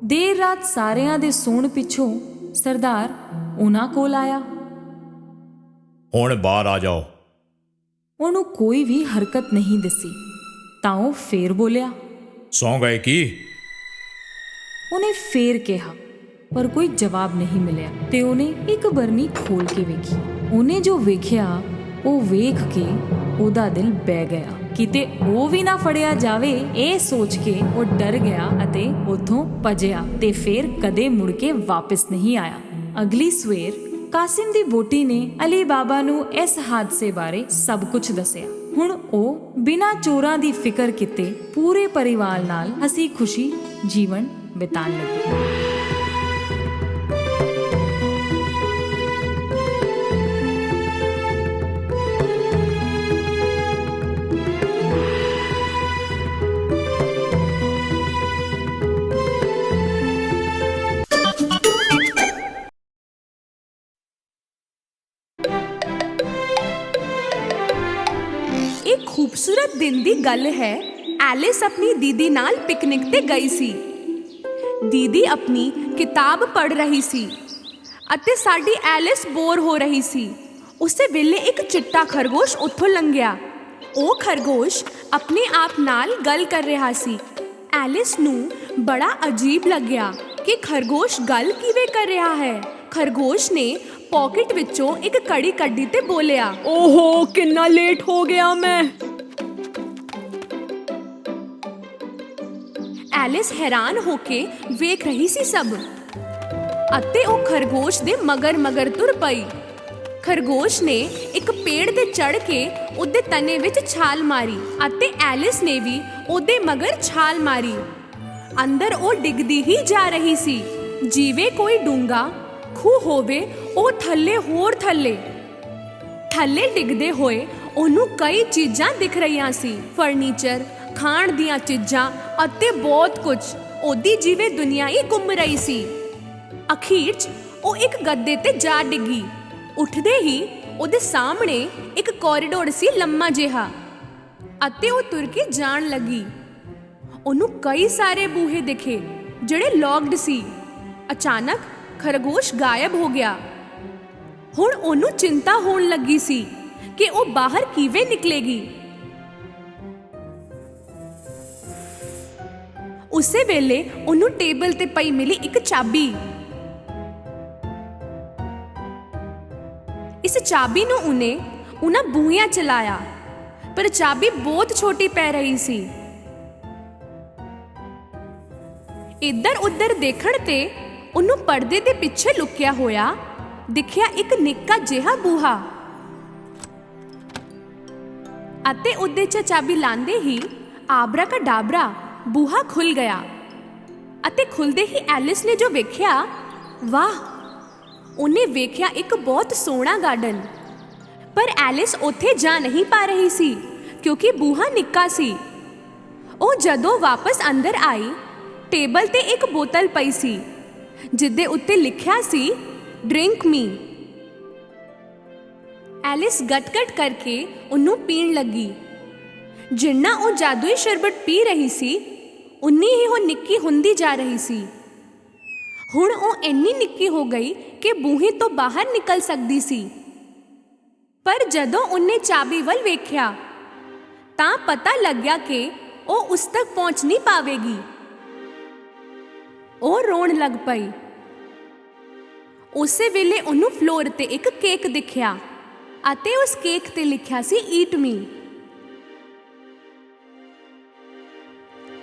ਦੇਰ ਰਾਤ ਸਾਰਿਆਂ ਦੇ ਸੌਣ ਪਿੱਛੋਂ ਸਰਦਾਰ ਉਹਨਾਂ ਕੋਲ ਆਇਆ। ਹੁਣ ਬਾਹਰ ਆ ਜਾਓ। ਉਹਨੂੰ ਕੋਈ ਵੀ ਹਰਕਤ ਨਹੀਂ ਦਿਸੀ ਤਾਂ ਉਹ ਫੇਰ ਬੋਲਿਆ। ਸੌਂ ਗਏ ਕੀ? ਉਹਨੇ ਫੇਰ ਕਿਹਾ, ਪਰ ਕੋਈ ਜਵਾਬ ਨਹੀਂ ਮਿਲਿਆ ਤੇ ਉਹਨੇ ਇੱਕ ਬਰਨੀ ਖੋਲ ਕੇ ਵੇਖੀ। ਉਹਨੇ ਜੋ ਵੇਖਿਆ ਉਹ ਵੇਖ ਕੇ ਉਹਦਾ ਦਿਲ ਬਹਿ ਗਿਆ। ਕਿਤੇ ਉਹ ਵੀ ਨਾ ਫੜਿਆ ਜਾਵੇ, ਇਹ ਸੋਚ ਕੇ ਉਹ ਡਰ ਗਿਆ ਅਤੇ ਉੱਥੋਂ ਭੱਜਿਆ ਤੇ ਫੇਰ ਕਦੇ ਮੁੜ ਕੇ ਵਾਪਸ ਨਹੀਂ ਆਇਆ। ਅਗਲੀ ਸਵੇਰ ਕਾਸਿਮ ਦੀ ਬੋਟੀ ਨੇ ਅਲੀ ਬਾਬਾ ਨੂੰ ਇਸ ਹਾਦਸੇ ਬਾਰੇ ਸਭ ਕੁਝ ਦੱਸਿਆ। ਹੁਣ ਉਹ ਬਿਨਾਂ ਚੋਰਾਂ ਦੀ ਫਿਕਰ ਕੀਤੇ ਪੂਰੇ ਪਰਿਵਾਰ ਨਾਲ ਹਸੀ ਖੁਸ਼ੀ ਜੀਵਨ ਬਿਤਾਉਣ ਲੱਗੇ। ਖੂਬਸੂਰਤ ਦਿਨ ਦੀ ਗੱਲ ਹੈ। ਐਲਿਸ ਆਪਣੀ ਦੀਦੀ ਨਾਲ ਪਿਕਨਿਕ ਤੇ ਗਈ ਸੀ। ਦੀਦੀ ਆਪਣੀ ਕਿਤਾਬ ਪੜ੍ਹ ਰਹੀ ਸੀ ਅਤੇ ਸਾਡੀ ਐਲਿਸ ਬੋਰ ਹੋ ਰਹੀ ਸੀ। ਉਸੇ ਵੇਲੇ ਇੱਕ ਚਿੱਟਾ ਖਰਗੋਸ਼ ਉੱਥੋਂ ਲੰਘਿਆ। ਉਹ ਖਰਗੋਸ਼ ਆਪਣੇ ਆਪ ਨਾਲ ਗੱਲ ਕਰ ਰਿਹਾ ਸੀ। ਐਲਿਸ ਨੂੰ ਬੜਾ ਅਜੀਬ ਲੱਗਿਆ ਕਿ ਖਰਗੋਸ਼ ਗੱਲ ਕਿਵੇਂ ਕਰ ਰਿਹਾ ਹੈ। ਖਰਗੋਸ਼ ਨੇ ਪਾਕਟ ਵਿੱਚੋਂ ਇੱਕ ਘੜੀ ਕੱਢੀ ਤੇ ਬੋਲਿਆ, ਓਹੋ ਕਿੰਨਾ ਲੇਟ ਹੋ ਗਿਆ ਮੈਂ। ਐਲਿਸ ਹੈਰਾਨ ਹੋ ਕੇ ਵੇਖ ਰਹੀ ਸੀ ਸਭ ਅਤੇ ਉਹ ਖਰਗੋਸ਼ ਦੇ ਮਗਰ ਤੁਰ ਪਈ। ਖਰਗੋਸ਼ ਨੇ ਇੱਕ ਪੇੜ ਤੇ ਚੜ੍ਹ ਕੇ ਉਹਦੇ ਤਣੇ ਵਿੱਚ ਛਾਲ ਮਾਰੀ ਅਤੇ ਐਲਿਸ ਨੇ ਵੀ ਉਹਦੇ ਮਗਰ ਛਾਲ ਮਾਰੀ। ਅੰਦਰ ਉਹ ਡਿੱਗਦੀ ਹੀ ਜਾ ਰਹੀ ਸੀ, ਜਿਵੇਂ ਕੋਈ ਡੂੰਘਾ ਖੂਹ ਹੋਵੇ। ਉਹ ਥੱਲੇ ਹੋਰ ਥੱਲੇ ਡਿੱਗਦੇ ਹੋਏ ਉਹਨੂੰ ਕਈ ਚੀਜ਼ਾਂ ਦਿਖ ਰਹੀਆਂ ਸੀ, ਫਰਨੀਚਰ, ਖਾਣ ਦੀਆਂ ਚੀਜ਼ਾਂ ਅਤੇ ਬਹੁਤ ਕੁਝ। ਉਹਦੀ ਜਿਵੇਂ ਦੁਨੀਆ ਹੀ ਘੁੰਮ ਰਹੀ ਸੀ। ਅਖੀਰ 'ਚ ਉਹ ਇੱਕ ਗੱਦੇ ਤੇ ਜਾ ਡਿੱਗੀ। ਉੱਠਦੇ ਹੀ ਉਹਦੇ ਸਾਹਮਣੇ ਇੱਕ ਕੋਰੀਡੋਰ ਸੀ, ਲੰਮਾ ਜਿਹਾ, ਅਤੇ ਉਹ ਤੁਰ ਕੇ ਜਾਣ ਲੱਗੀ। ਉਹਨੂੰ ਕਈ ਸਾਰੇ ਬੂਹੇ ਦਿਖੇ ਜਿਹੜੇ ਲੌਕਡ ਸੀ। ਅਚਾਨਕ ਖਰਗੋਸ਼ ਗਾਇਬ ਹੋ ਗਿਆ। ਹੁਣ ਉਹਨੂੰ ਚਿੰਤਾ ਹੋਣ ਲੱਗੀ ਸੀ ਕਿ ਉਹ ਬਾਹਰ ਕਿਵੇਂ ਨਿਕਲੇਗੀ। ਉਸੇ ਵੇਲੇ ਉਹਨੂੰ ਟੇਬਲ ਤੇ ਪਈ ਮਿਲੀ ਇੱਕ ਚਾਬੀ। ਇਸ ਚਾਬੀ ਨੂੰ ਉਹਨੇ ਉਹਨਾਂ ਬੂਹਿਆਂ ਚਲਾਇਆ, ਪਰ ਚਾਬੀ ਬਹੁਤ ਛੋਟੀ ਪੈ ਰਹੀ ਸੀ। ਇੱਧਰ ਉੱਧਰ ਦੇਖਣ ਤੇ ਉਹਨੂੰ ਪਰਦੇ ਦੇ ਪਿੱਛੇ ਲੁਕਿਆ ਹੋਇਆ ਦਿਖਿਆ ਇੱਕ ਨਿੱਕਾ ਜਿਹਾ ਬੂਹਾ। ਅਤੇ ਉਹਦੇ 'ਚ ਚਾਬੀ ਲਾਉਂਦੇ ਹੀ ਆਬਰਾ ਕਡਾਬਰਾ ਬੂਹਾ ਖੁੱਲ ਗਿਆ ਅਤੇ ਖੁੱਲਦੇ ਹੀ ਐਲਿਸ ਨੇ ਜੋ ਵੇਖਿਆ, ਵਾਹ! ਉਹਨੇ ਵੇਖਿਆ ਇੱਕ ਬਹੁਤ ਸੋਹਣਾ ਗਾਰਡਨ। ਪਰ ਐਲਿਸ ਉੱਥੇ ਜਾ ਨਹੀਂ ਪਾ ਰਹੀ ਸੀ ਕਿਉਂਕਿ ਬੂਹਾ ਨਿੱਕਾ ਸੀ। ਉਹ ਜਦੋਂ ਵਾਪਸ ਅੰਦਰ ਆਈ, ਟੇਬਲ ਤੇ ਇੱਕ ਬੋਤਲ ਪਈ ਸੀ ਜਿੱਦੇ ਉੱਤੇ ਲਿਖਿਆ ਸੀ ਡਰਿੰਕ ਮੀ। ਐਲਿਸ ਗਟ-ਗਟ ਕਰਕੇ ਉਹਨੂੰ ਪੀਣ ਲੱਗੀ। ਜਿੰਨਾ ਉਹ ਜਾਦੂਈ ਸ਼ਰਬਤ ਪੀ ਰਹੀ ਸੀ, ਉਨੀ ਹੀ ਉਹ ਨਿੱਕੀ ਹੁੰਦੀ ਜਾ ਰਹੀ ਸੀ। ਹੁਣ ਉਹ ਇੰਨੀ ਨਿੱਕੀ ਹੋ ਗਈ ਕਿ ਬੂਹੇ ਤੋਂ ਬਾਹਰ ਨਿਕਲ ਸਕਦੀ ਸੀ। ਪਰ ਜਦੋਂ ਉਹਨੇ ਚਾਬੀ ਵੱਲ ਵੇਖਿਆ ਤਾਂ ਪਤਾ ਲੱਗਿਆ ਕਿ ਉਹ ਉਸ ਤੱਕ ਪਹੁੰਚ ਨਹੀਂ ਪਾਵੇਗੀ। ਉਹ ਰੋਣ ਲੱਗ ਪਈ। ਉਸੇ ਵੇਲੇ ਉਹਨੂੰ ਫਲੋਰ ਤੇ ਇੱਕ ਕੇਕ ਦਿਖਿਆ ਅਤੇ ਉਸ ਕੇਕ ਤੇ ਲਿਖਿਆ ਸੀ ਈਟ ਮੀ।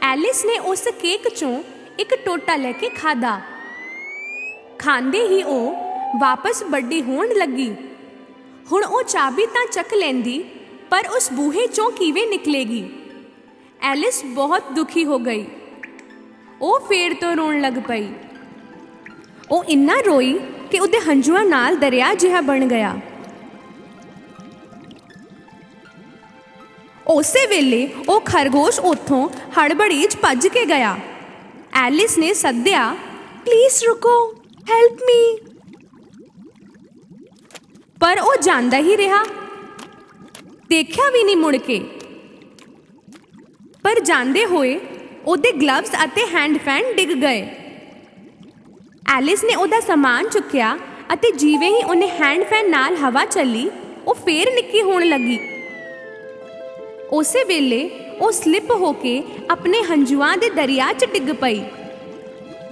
ਐਲਿਸ ਨੇ ਉਸ ਕੇਕ ਚੋਂ ਇੱਕ ਟੋਟਾ ਲੈ ਕੇ ਖਾਧਾ। ਖਾਂਦੇ ਹੀ ਉਹ ਵਾਪਸ ਵੱਡੀ ਹੋਣ ਲੱਗੀ। ਹੁਣ ਉਹ ਚਾਬੀ ਤਾਂ ਚੱਕ ਲੈਂਦੀ, ਪਰ ਉਸ ਬੂਹੇ ਚੋਂ ਕਿਵੇਂ ਨਿਕਲੇਗੀ? ਐਲਿਸ ਬਹੁਤ ਦੁਖੀ ਹੋ ਗਈ। ਉਹ ਫੇਰ ਤੋਂ ਰੋਣ ਲੱਗ ਪਈ। ਉਹ ਇੰਨਾ ਰੋਈ ਕਿ ਉਹਦੇ ਹੰਝੂਆਂ ਨਾਲ ਦਰਿਆ ਜਿਹਾ ਬਣ ਗਿਆ। ਉਸੇ ਵੇਲੇ ਉਹ ਖਰਗੋਸ਼ ਉੱਥੋਂ ਹੜਬੜੀ 'ਚ ਭੱਜ ਕੇ ਗਿਆ। ਐਲਿਸ ਨੇ ਸੱਦਿਆ, ਪਲੀਜ਼ ਰੁਕੋ, ਹੈਲਪ ਮੀ। ਪਰ ਉਹ ਜਾਂਦਾ ਹੀ ਰਿਹਾ, ਦੇਖਿਆ ਵੀ ਨਹੀਂ ਮੁੜ ਕੇ। ਪਰ ਜਾਂਦੇ ਹੋਏ ਉਹਦੇ ਗਲਵਜ਼ ਅਤੇ ਹੈਂਡ ਫੈਨ ਡਿੱਗ ਗਏ। ਐਲਿਸ ਨੇ ਉਹਦਾ ਸਮਾਨ ਚੁੱਕਿਆ ਅਤੇ ਜਿਵੇਂ ਹੀ ਉਹਨੇ ਹੈਂਡ ਫੈਨ ਨਾਲ ਹਵਾ ਚੱਲੀ, ਉਹ ਫੇਰ ਨਿੱਕੀ ਹੋਣ ਲੱਗੀ। ਉਸੇ ਵੇਲੇ ਉਹ ਸਲਿੱਪ ਹੋ ਕੇ ਆਪਣੇ ਹੰਝੂਆਂ ਦੇ ਦਰਿਆ 'ਚ ਡਿੱਗ ਪਈ।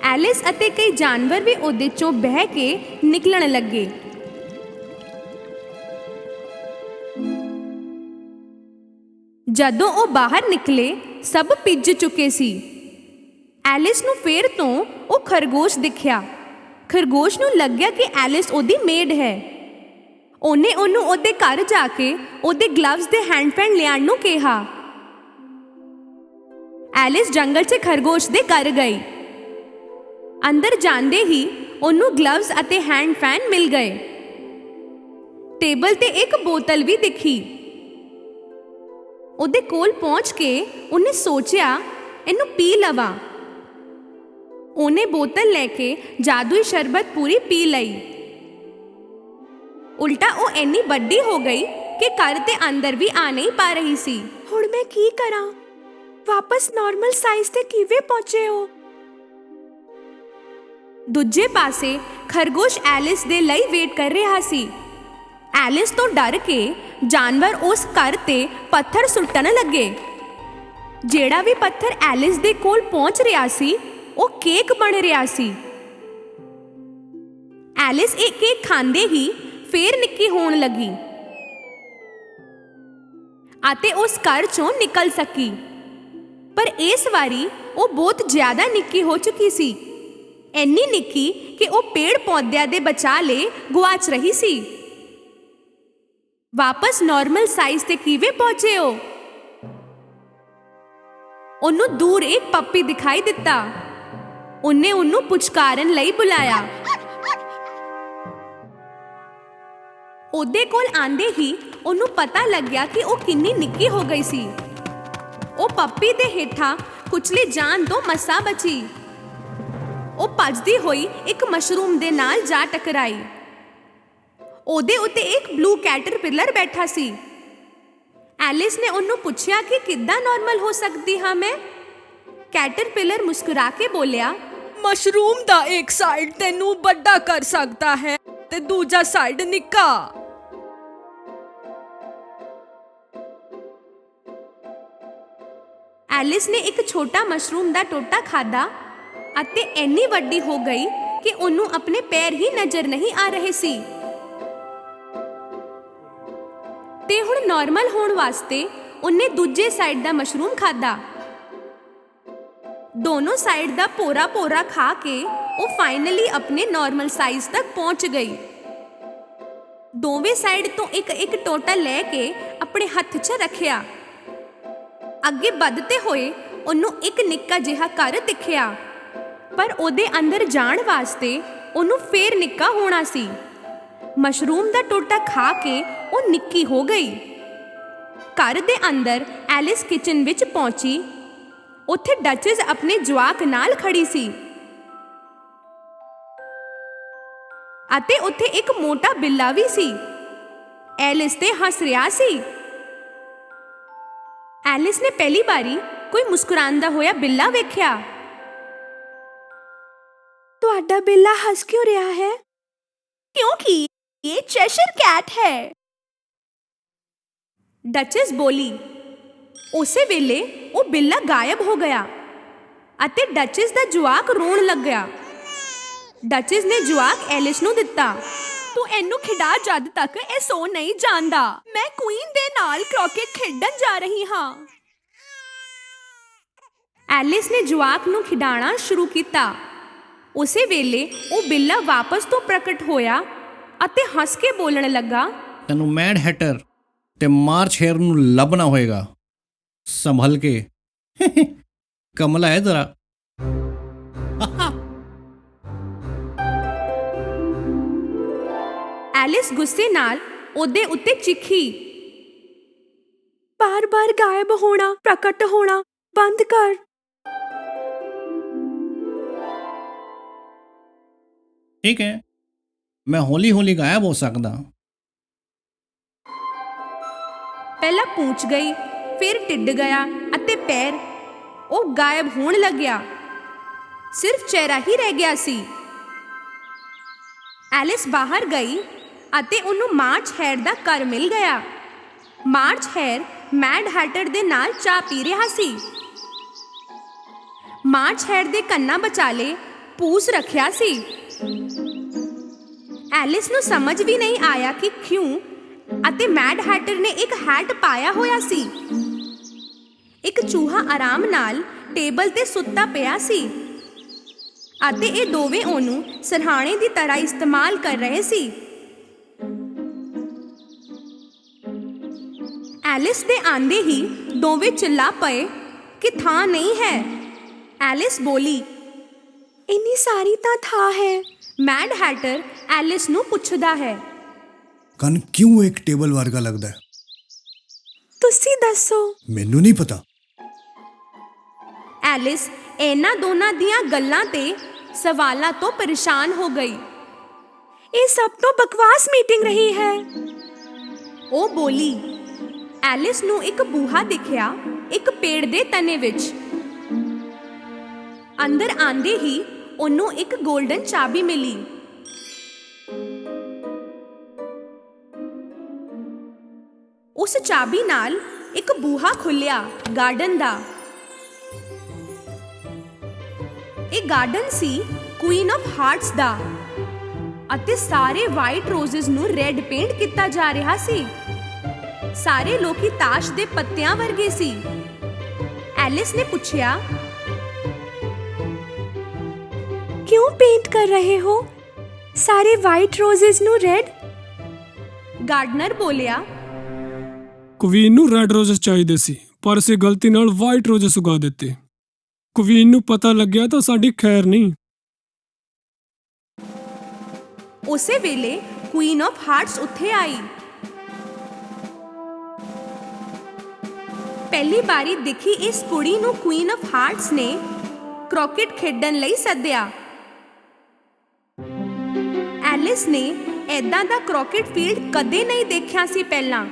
ਐਲਿਸ ਅਤੇ ਕਈ ਜਾਨਵਰ ਵੀ ਉਹਦੇ 'ਚੋਂ ਬਹਿ ਕੇ ਨਿਕਲਣ ਲੱਗੇ। ਜਦੋਂ ਉਹ ਬਾਹਰ ਨਿਕਲੇ, ਸਭ ਭਿੱਜ ਚੁੱਕੇ ਸੀ। ਐਲਿਸ ਨੂੰ ਫੇਰ ਤੋਂ ਉਹ ਖਰਗੋਸ਼ ਦਿਖਿਆ। ਖਰਗੋਸ਼ ਨੂੰ ਲੱਗਿਆ ਕਿ ਐਲਿਸ ਉਹਦੀ ਮੇਡ ਹੈ। ਉਹਨੇ ਉਹਨੂੰ ਉਹਦੇ ਘਰ ਜਾ ਕੇ ਉਹਦੇ ਗਲਵਜ਼ ਦੇ ਹੈਂਡ ਫੈਨ ਲਿਆਉਣ ਨੂੰ ਕਿਹਾ। ਐਲਿਸ ਜੰਗਲ 'ਚ ਖਰਗੋਸ਼ ਦੇ ਘਰ ਗਈ। ਅੰਦਰ ਜਾਂਦੇ ਹੀ ਉਹਨੂੰ ਗਲਵਜ਼ ਅਤੇ ਹੈਂਡ ਫੈਨ ਮਿਲ ਗਏ। ਟੇਬਲ ਤੇ ਇੱਕ ਬੋਤਲ ਵੀ ਦਿਖੀ। ਉਹਦੇ ਕੋਲ ਪਹੁੰਚ ਕੇ ਉਹਨੇ ਸੋਚਿਆ, ਇਹਨੂੰ ਪੀ ਲਵਾਂ। ਉਹਨੇ ਬੋਤਲ ਲੈ ਕੇ ਜਾਦੂਈ ਸ਼ਰਬਤ ਪੂਰੀ ਪੀ ਲਈ। ਉਲਟਾ ਉਹ ਇੰਨੀ ਵੱਡੀ ਹੋ ਗਈ ਕਿ ਘਰ ਦੇ ਅੰਦਰ ਵੀ ਆ ਨਹੀਂ ਪਾ ਰਹੀ ਸੀ। ਹੁਣ ਮੈਂ ਕੀ ਕਰਾਂ? ਵਾਪਸ ਨਾਰਮਲ ਸਾਈਜ਼ ਤੇ ਕਿਵੇਂ ਪਹੁੰਚੇ ਹੋ? ਦੂਜੇ ਪਾਸੇ ਖਰਗੋਸ਼ ਐਲਿਸ ਦੇ ਲਈ ਵੇਟ ਕਰ ਰਿਹਾ ਸੀ। ਐਲਿਸ ਤੋਂ ਡਰ ਕੇ ਜਾਨਵਰ ਉਸ ਘਰ ਤੇ ਪੱਥਰ ਸੁੱਟਣ ਲੱਗੇ। ਜਿਹੜਾ ਵੀ ਪੱਥਰ ਐਲਿਸ ਦੇ ਕੋਲ ਪਹੁੰਚ ਰਿਹਾ ਸੀ, ਉਹ ਕੇਕ ਬਣ ਰਿਹਾ ਸੀ। ਐਲਿਸ ਇਹ ਕੇਕ ਖਾਂਦੇ ਹੀ ਫੇਰ ਨਿੱਕੀ ਹੋਣ ਲੱਗੀ ਅਤੇ ਉਸ ਘਰ ਚੋਂ ਨਿਕਲ ਸਕੀ। ਪਰ ਇਸ ਵਾਰੀ ਉਹ ਬਹੁਤ ਜ਼ਿਆਦਾ ਨਿੱਕੀ ਹੋ ਚੁੱਕੀ ਸੀ। ਇੰਨੀ ਨਿੱਕੀ ਕਿ ਉਹ ਪੇੜ ਪੌਦਿਆਂ ਦੇ ਵਿਚਾਲੇ ਗੁਆਚ ਰਹੀ ਸੀ। ਵਾਪਸ ਨਾਰਮਲ ਸਾਈਜ਼ ਤੇ ਕਿਵੇਂ ਪਹੁੰਚੇ ਹੋ? ਉਹਨੂੰ ਦੂਰ ਇੱਕ ਪੱਪੀ ਦਿਖਾਈ ਦਿੱਤਾ। ਉਹਨੇ ਉਹਨੂੰ ਪੁਚਕਾਰਨ ਲਈ ਬੁਲਾਇਆ। ਉਹਦੇ ਕੋਲ ਆਂਦੇ ਹੀ ਉਹਨੂੰ ਪਤਾ ਲੱਗਿਆ ਕਿ ਉਹ ਕਿੰਨੀ ਨਿੱਕੀ ਹੋ ਗਈ ਸੀ। ਉਹ ਪੱਪੀ ਦੇ ਹੇਠਾਂ ਕੁਚਲੀ ਜਾਣ ਤੋਂ ਮਸਾਂ ਬਚੀ। ਉਹ ਭੱਜਦੀ ਹੋਈ ਇੱਕ ਮਸ਼ਰੂਮ ਦੇ ਨਾਲ ਜਾ ਟਕਰਾਈ। ਉਹਦੇ ਉੱਤੇ ਇੱਕ ਬਲੂ ਕੈਟਰਪਿਲਰ ਬੈਠਾ ਸੀ। ਐਲਿਸ ਨੇ ਉਹਨੂੰ ਪੁੱਛਿਆ ਕਿ ਕਿੱਦਾਂ ਨਾਰਮਲ ਹੋ ਸਕਦੀ ਹਾਂ ਮੈਂ? ਕੈਟਰਪਿਲਰ ਮੁਸਕਰਾ ਕੇ ਬੋਲਿਆ, ਮਸ਼ਰੂਮ ਦਾ ਇੱਕ ਸਾਈਡ ਤੈਨੂੰ ਵੱਡਾ ਕਰ ਸਕਦਾ ਹੈ ਤੇ ਦੂਜਾ ਸਾਈਡ ਨਿੱਕਾ। ਐਲਿਸ ਨੇ ਇੱਕ ਛੋਟਾ ਮਸ਼ਰੂਮ ਦਾ ਟੋਟਾ ਖਾਧਾ ਅਤੇ ਇੰਨੀ ਵੱਡੀ ਹੋ ਗਈ ਕਿ ਉਹਨੂੰ ਆਪਣੇ ਪੈਰ ਹੀ ਨਜ਼ਰ ਨਹੀਂ ਆ ਰਹੇ ਸੀ। ਤੇ ਹੁਣ ਨਾਰਮਲ ਹੋਣ ਵਾਸਤੇ ਉਹਨੇ ਦੂਜੇ ਸਾਈਡ ਦਾ ਮਸ਼ਰੂਮ ਖਾਧਾ। ਦੋਨੋਂ ਸਾਈਡ ਦਾ ਪੋਰਾ ਖਾ ਕੇ ਉਹ ਫਾਈਨਲੀ ਆਪਣੇ ਨਾਰਮਲ ਸਾਈਜ਼ ਤੱਕ ਪਹੁੰਚ ਗਈ। ਦੋਵੇਂ ਸਾਈਡ ਤੋਂ ਇੱਕ ਇੱਕ ਟੋਟਾ ਲੈ ਕੇ ਆਪਣੇ ਹੱਥ 'ਚ ਰੱਖਿਆ। ਅੱਗੇ ਵੱਧਦੇ ਹੋਏ ਉਹਨੂੰ ਇੱਕ ਨਿੱਕਾ ਜਿਹਾ ਘਰ ਦਿਖਿਆ, ਪਰ ਉਹਦੇ ਅੰਦਰ ਜਾਣ ਵਾਸਤੇ ਉਹਨੂੰ ਫੇਰ ਨਿੱਕਾ ਹੋਣਾ ਸੀ। ਮਸ਼ਰੂਮ ਦਾ ਟੋਟਾ ਖਾ ਕੇ ਉਹ ਨਿੱਕੀ ਹੋ ਗਈ। ਘਰ ਦੇ ਅੰਦਰ ਐਲਿਸ ਕਿਚਨ ਵਿੱਚ ਪਹੁੰਚੀ। ਉੱਥੇ ਡਚਸ ਆਪਣੇ ਜਵਾਕ ਨਾਲ ਖੜੀ ਸੀ ਅਤੇ ਉੱਥੇ ਇੱਕ ਮੋਟਾ ਬਿੱਲਾ ਵੀ ਸੀ। ਐਲਿਸ ਤੇ ਹੱਸ ਰਿਹਾ ਸੀ। ਐਲਿਸ ਨੇ ਪਹਿਲੀ ਵਾਰੀ ਕੋਈ ਮੁਸਕਰਾਉਂਦਾ ਹੋਇਆ ਬਿੱਲਾ ਵੇਖਿਆ। ਤੁਹਾਡਾ ਬਿੱਲਾ ਹੱਸ ਕਿਉਂ ਰਿਹਾ ਹੈ? ਕਿਉਂਕਿ ਇਹ ਚੈਸ਼ਰ ਕੈਟ ਹੈ, ਡਚਸ ਬੋਲੀ। ਉਸੇ ਵੇਲੇ ਉਹ ਬਿੱਲਾ ਗਾਇਬ ਹੋ ਗਿਆ ਅਤੇ ਡਚਸ ਦਾ ਜਵਾਕ ਰੋਣ ਲੱਗਿਆ। ਡਚਸ ਨੇ ਜਵਾਕ ਐਲਿਸ ਨੂੰ ਦਿੱਤਾ। ਤੂੰ ਇਹਨੂੰ ਖਿਡਾ ਜਦ ਤੱਕ ਇਹ ਸੋ ਨਹੀਂ ਜਾਂਦਾ। ਮੈਂ ਕੁਈਨ ਦੇ ਨਾਲ ਕ੍ਰਿਕਟ ਖੇਡਣ ਜਾ ਰਹੀ ਹਾਂ। ਐਲਿਸ ਨੇ ਜਵਾਕ ਨੂੰ ਖਿਡਾਉਣਾ ਸ਼ੁਰੂ ਕੀਤਾ। ਉਸੇ ਵੇਲੇ ਉਹ ਬਿੱਲਾ ਵਾਪਸ ਤੋਂ ਪ੍ਰਗਟ ਹੋਇਆ ਅਤੇ ਹੱਸ ਕੇ ਬੋਲਣ ਲੱਗਾ, ਤੈਨੂੰ ਮੈਡ ਹੈਟਰ ਤੇ ਮਾਰਚ ਹੇਅਰ ਨੂੰ ਲੱਭਣਾ ਹੋਏਗਾ। ਸੰਭਲ ਕੇ ਕਮਲਾ ਹੈ ਜ਼ਰਾ। ਐਲਿਸ ਗੁੱਸੇ ਨਾਲ ਉਹਦੇ ਉੱਤੇ ਚੀਖੀ, ਬਾਰ-ਬਾਰ ਗਾਇਬ ਹੋਣਾ, ਪ੍ਰਗਟ ਹੋਣਾ ਬੰਦ ਕਰ। ਠੀਕ ਹੈ, ਮੈਂ ਹੌਲੀ ਹੌਲੀ ਗਾਇਬ ਹੋ ਸਕਦਾ। ਪਹਿਲਾਂ ਪੂੰਛ ਗਈ, ਫਿਰ ਢਿੱਡ ਗਿਆ ਅਤੇ ਪੈਰ। ਉਹ ਗਾਇਬ ਹੋਣ ਲੱਗਿਆ। ਸਿਰਫ ਚਿਹਰਾ ਹੀ ਰਹਿ ਗਿਆ ਸੀ। ਐਲਿਸ ਬਾਹਰ ਗਈ ਅਤੇ ਉਹਨੂੰ ਮਾਰਚ ਹੈਰ ਦਾ ਘਰ ਮਿਲ ਗਿਆ। ਮਾਰਚ ਹੈਰ ਮੈਡ ਹੈਟਰ ਦੇ ਨਾਲ ਚਾਹ ਪੀ ਰਿਹਾ ਸੀ। ਮਾਰਚ ਹੈਰ ਦੇ ਕੰਨਾਂ ਵਿਚਾਲੇ ਪੂਸ ਰੱਖਿਆ ਸੀ। ਐਲਿਸ ਨੂੰ ਸਮਝ ਵੀ ਨਹੀਂ ਆਇਆ ਕਿ ਕਿਉਂ, ਅਤੇ ਮੈਡ ਹੈਟਰ ਨੇ ਇੱਕ ਹੈਟ ਪਾਇਆ ਹੋਇਆ ਸੀ। ਇੱਕ ਚੂਹਾ ਆਰਾਮ ਨਾਲ ਟੇਬਲ ਤੇ ਸੁੱਤਾ ਪਿਆ ਸੀ ਅਤੇ ਇਹ ਦੋਵੇਂ ਉਹਨੂੰ ਸਰਹਾਣੇ ਦੀ ਤਰ੍ਹਾਂ ਇਸਤੇਮਾਲ ਕਰ ਰਹੇ ਸੀ। ਐਲਿਸ ਦੇ ਆਂਦੇ ਹੀ ਦੋਵੇਂ ਚਿੱਲਾ ਪਏ ਕਿ ਥਾਂ ਨਹੀਂ ਹੈ। ਐਲਿਸ ਬੋਲੀ, ਇੰਨੀ ਸਾਰੀ ਤਾਂ ਥਾਂ ਹੈ। ਮੈਡ ਹੈਟਰ ਐਲਿਸ ਨੂੰ ਪੁੱਛਦਾ ਹੈ, ਕੰਨ ਕਿਉਂ ਇੱਕ ਟੇਬਲ ਵਰਗਾ ਲੱਗਦਾ ਹੈ? ਤੁਸੀਂ ਦੱਸੋ। ਮੈਨੂੰ ਨਹੀਂ ਪਤਾ। ਐਲਿਸ ਇਹਨਾਂ ਦੋਨਾਂ ਦੀਆਂ ਗੱਲਾਂ ਤੇ ਸਵਾਲਾਂ ਤੋਂ ਪਰੇਸ਼ਾਨ ਹੋ ਗਈ। ਇਹ ਸਭ ਤੋਂ ਬਕਵਾਸ ਮੀਟਿੰਗ ਰਹੀ ਹੈ। ਉਹ ਬੋਲੀ। ਐਲਿਸ ਨੂੰ ਇੱਕ ਬੂਹਾ ਦਿਖਿਆ, ਇੱਕ ਪੇੜ ਦੇ ਤਣੇ ਵਿੱਚ। ਅੰਦਰ ਆਂਦੇ ਹੀ ਉਹਨੂੰ ਇੱਕ 골ਡਨ ਚਾਬੀ ਮਿਲੀ। ਉਸ ਚਾਬੀ ਨਾਲ ਇੱਕ ਬੂਹਾ ਖੁੱਲਿਆ ਗਾਰਡਨ ਦਾ। ਇਹ ਗਾਰਡਨ ਸੀ ਕੁਈਨ ਆਫ ਹਾਰਟਸ ਦਾ ਅਤੇ ਸਾਰੇ ਵਾਈਟ ਰੋਜ਼ਸ ਨੂੰ ਰੈੱਡ ਪੇਂਟ ਕੀਤਾ ਜਾ ਰਿਹਾ ਸੀ। ਸਾਰੇ ਲੋਕੀ ਤਾਸ਼ ਦੇ ਪੱਤਿਆਂ ਵਰਗੇ ਸੀ। ਐਲਿਸ ਨੇ ਪੁੱਛਿਆ, ਕਿਉਂ ਪੇਂਟ ਕਰ ਰਹੇ ਹੋ ਸਾਰੇ ਵਾਈਟ ਰੋਜ਼ਸ ਨੂੰ ਰੈੱਡ? ਗਾਰਡਨਰ ਬੋਲਿਆ, ਕੁਵੀਨ ਨੂੰ ਰੈੱਡ ਰੋਜ਼ਸ ਚਾਹੀਦੇ ਸੀ, ਪਰ ਅਸੀਂ ਗਲਤੀ ਨਾਲ ਵਾਈਟ ਰੋਜ਼ਸ ਉਗਾ ਦਿੱਤੇ। ਕੁਵੀਨ ਨੂੰ ਪਤਾ ਲੱਗਿਆ ਤਾਂ ਸਾਡੀ ਖੈਰ ਨਹੀਂ। ਉਸੇ ਵੇਲੇ ਕੁਈਨ ਆਫ ਹਾਰਟਸ ਉੱਥੇ ਆਈ। ਪਹਿਲੀ ਵਾਰੀ ਦੇਖੀ ਇਸ ਕੁੜੀ ਨੂੰ ਕੁਈਨ ਆਫ ਹਾਰਟਸ ਨੇ ਕ੍ਰਿਕਟ ਖੇਡਣ ਲਈ ਸੱਦਿਆ। ਐਲਿਸ ਨੇ ਏਦਾਂ ਦਾ ਕ੍ਰਿਕਟ ਫੀਲਡ ਕਦੇ ਨਹੀਂ ਦੇਖਿਆ ਸੀ ਪਹਿਲਾਂ।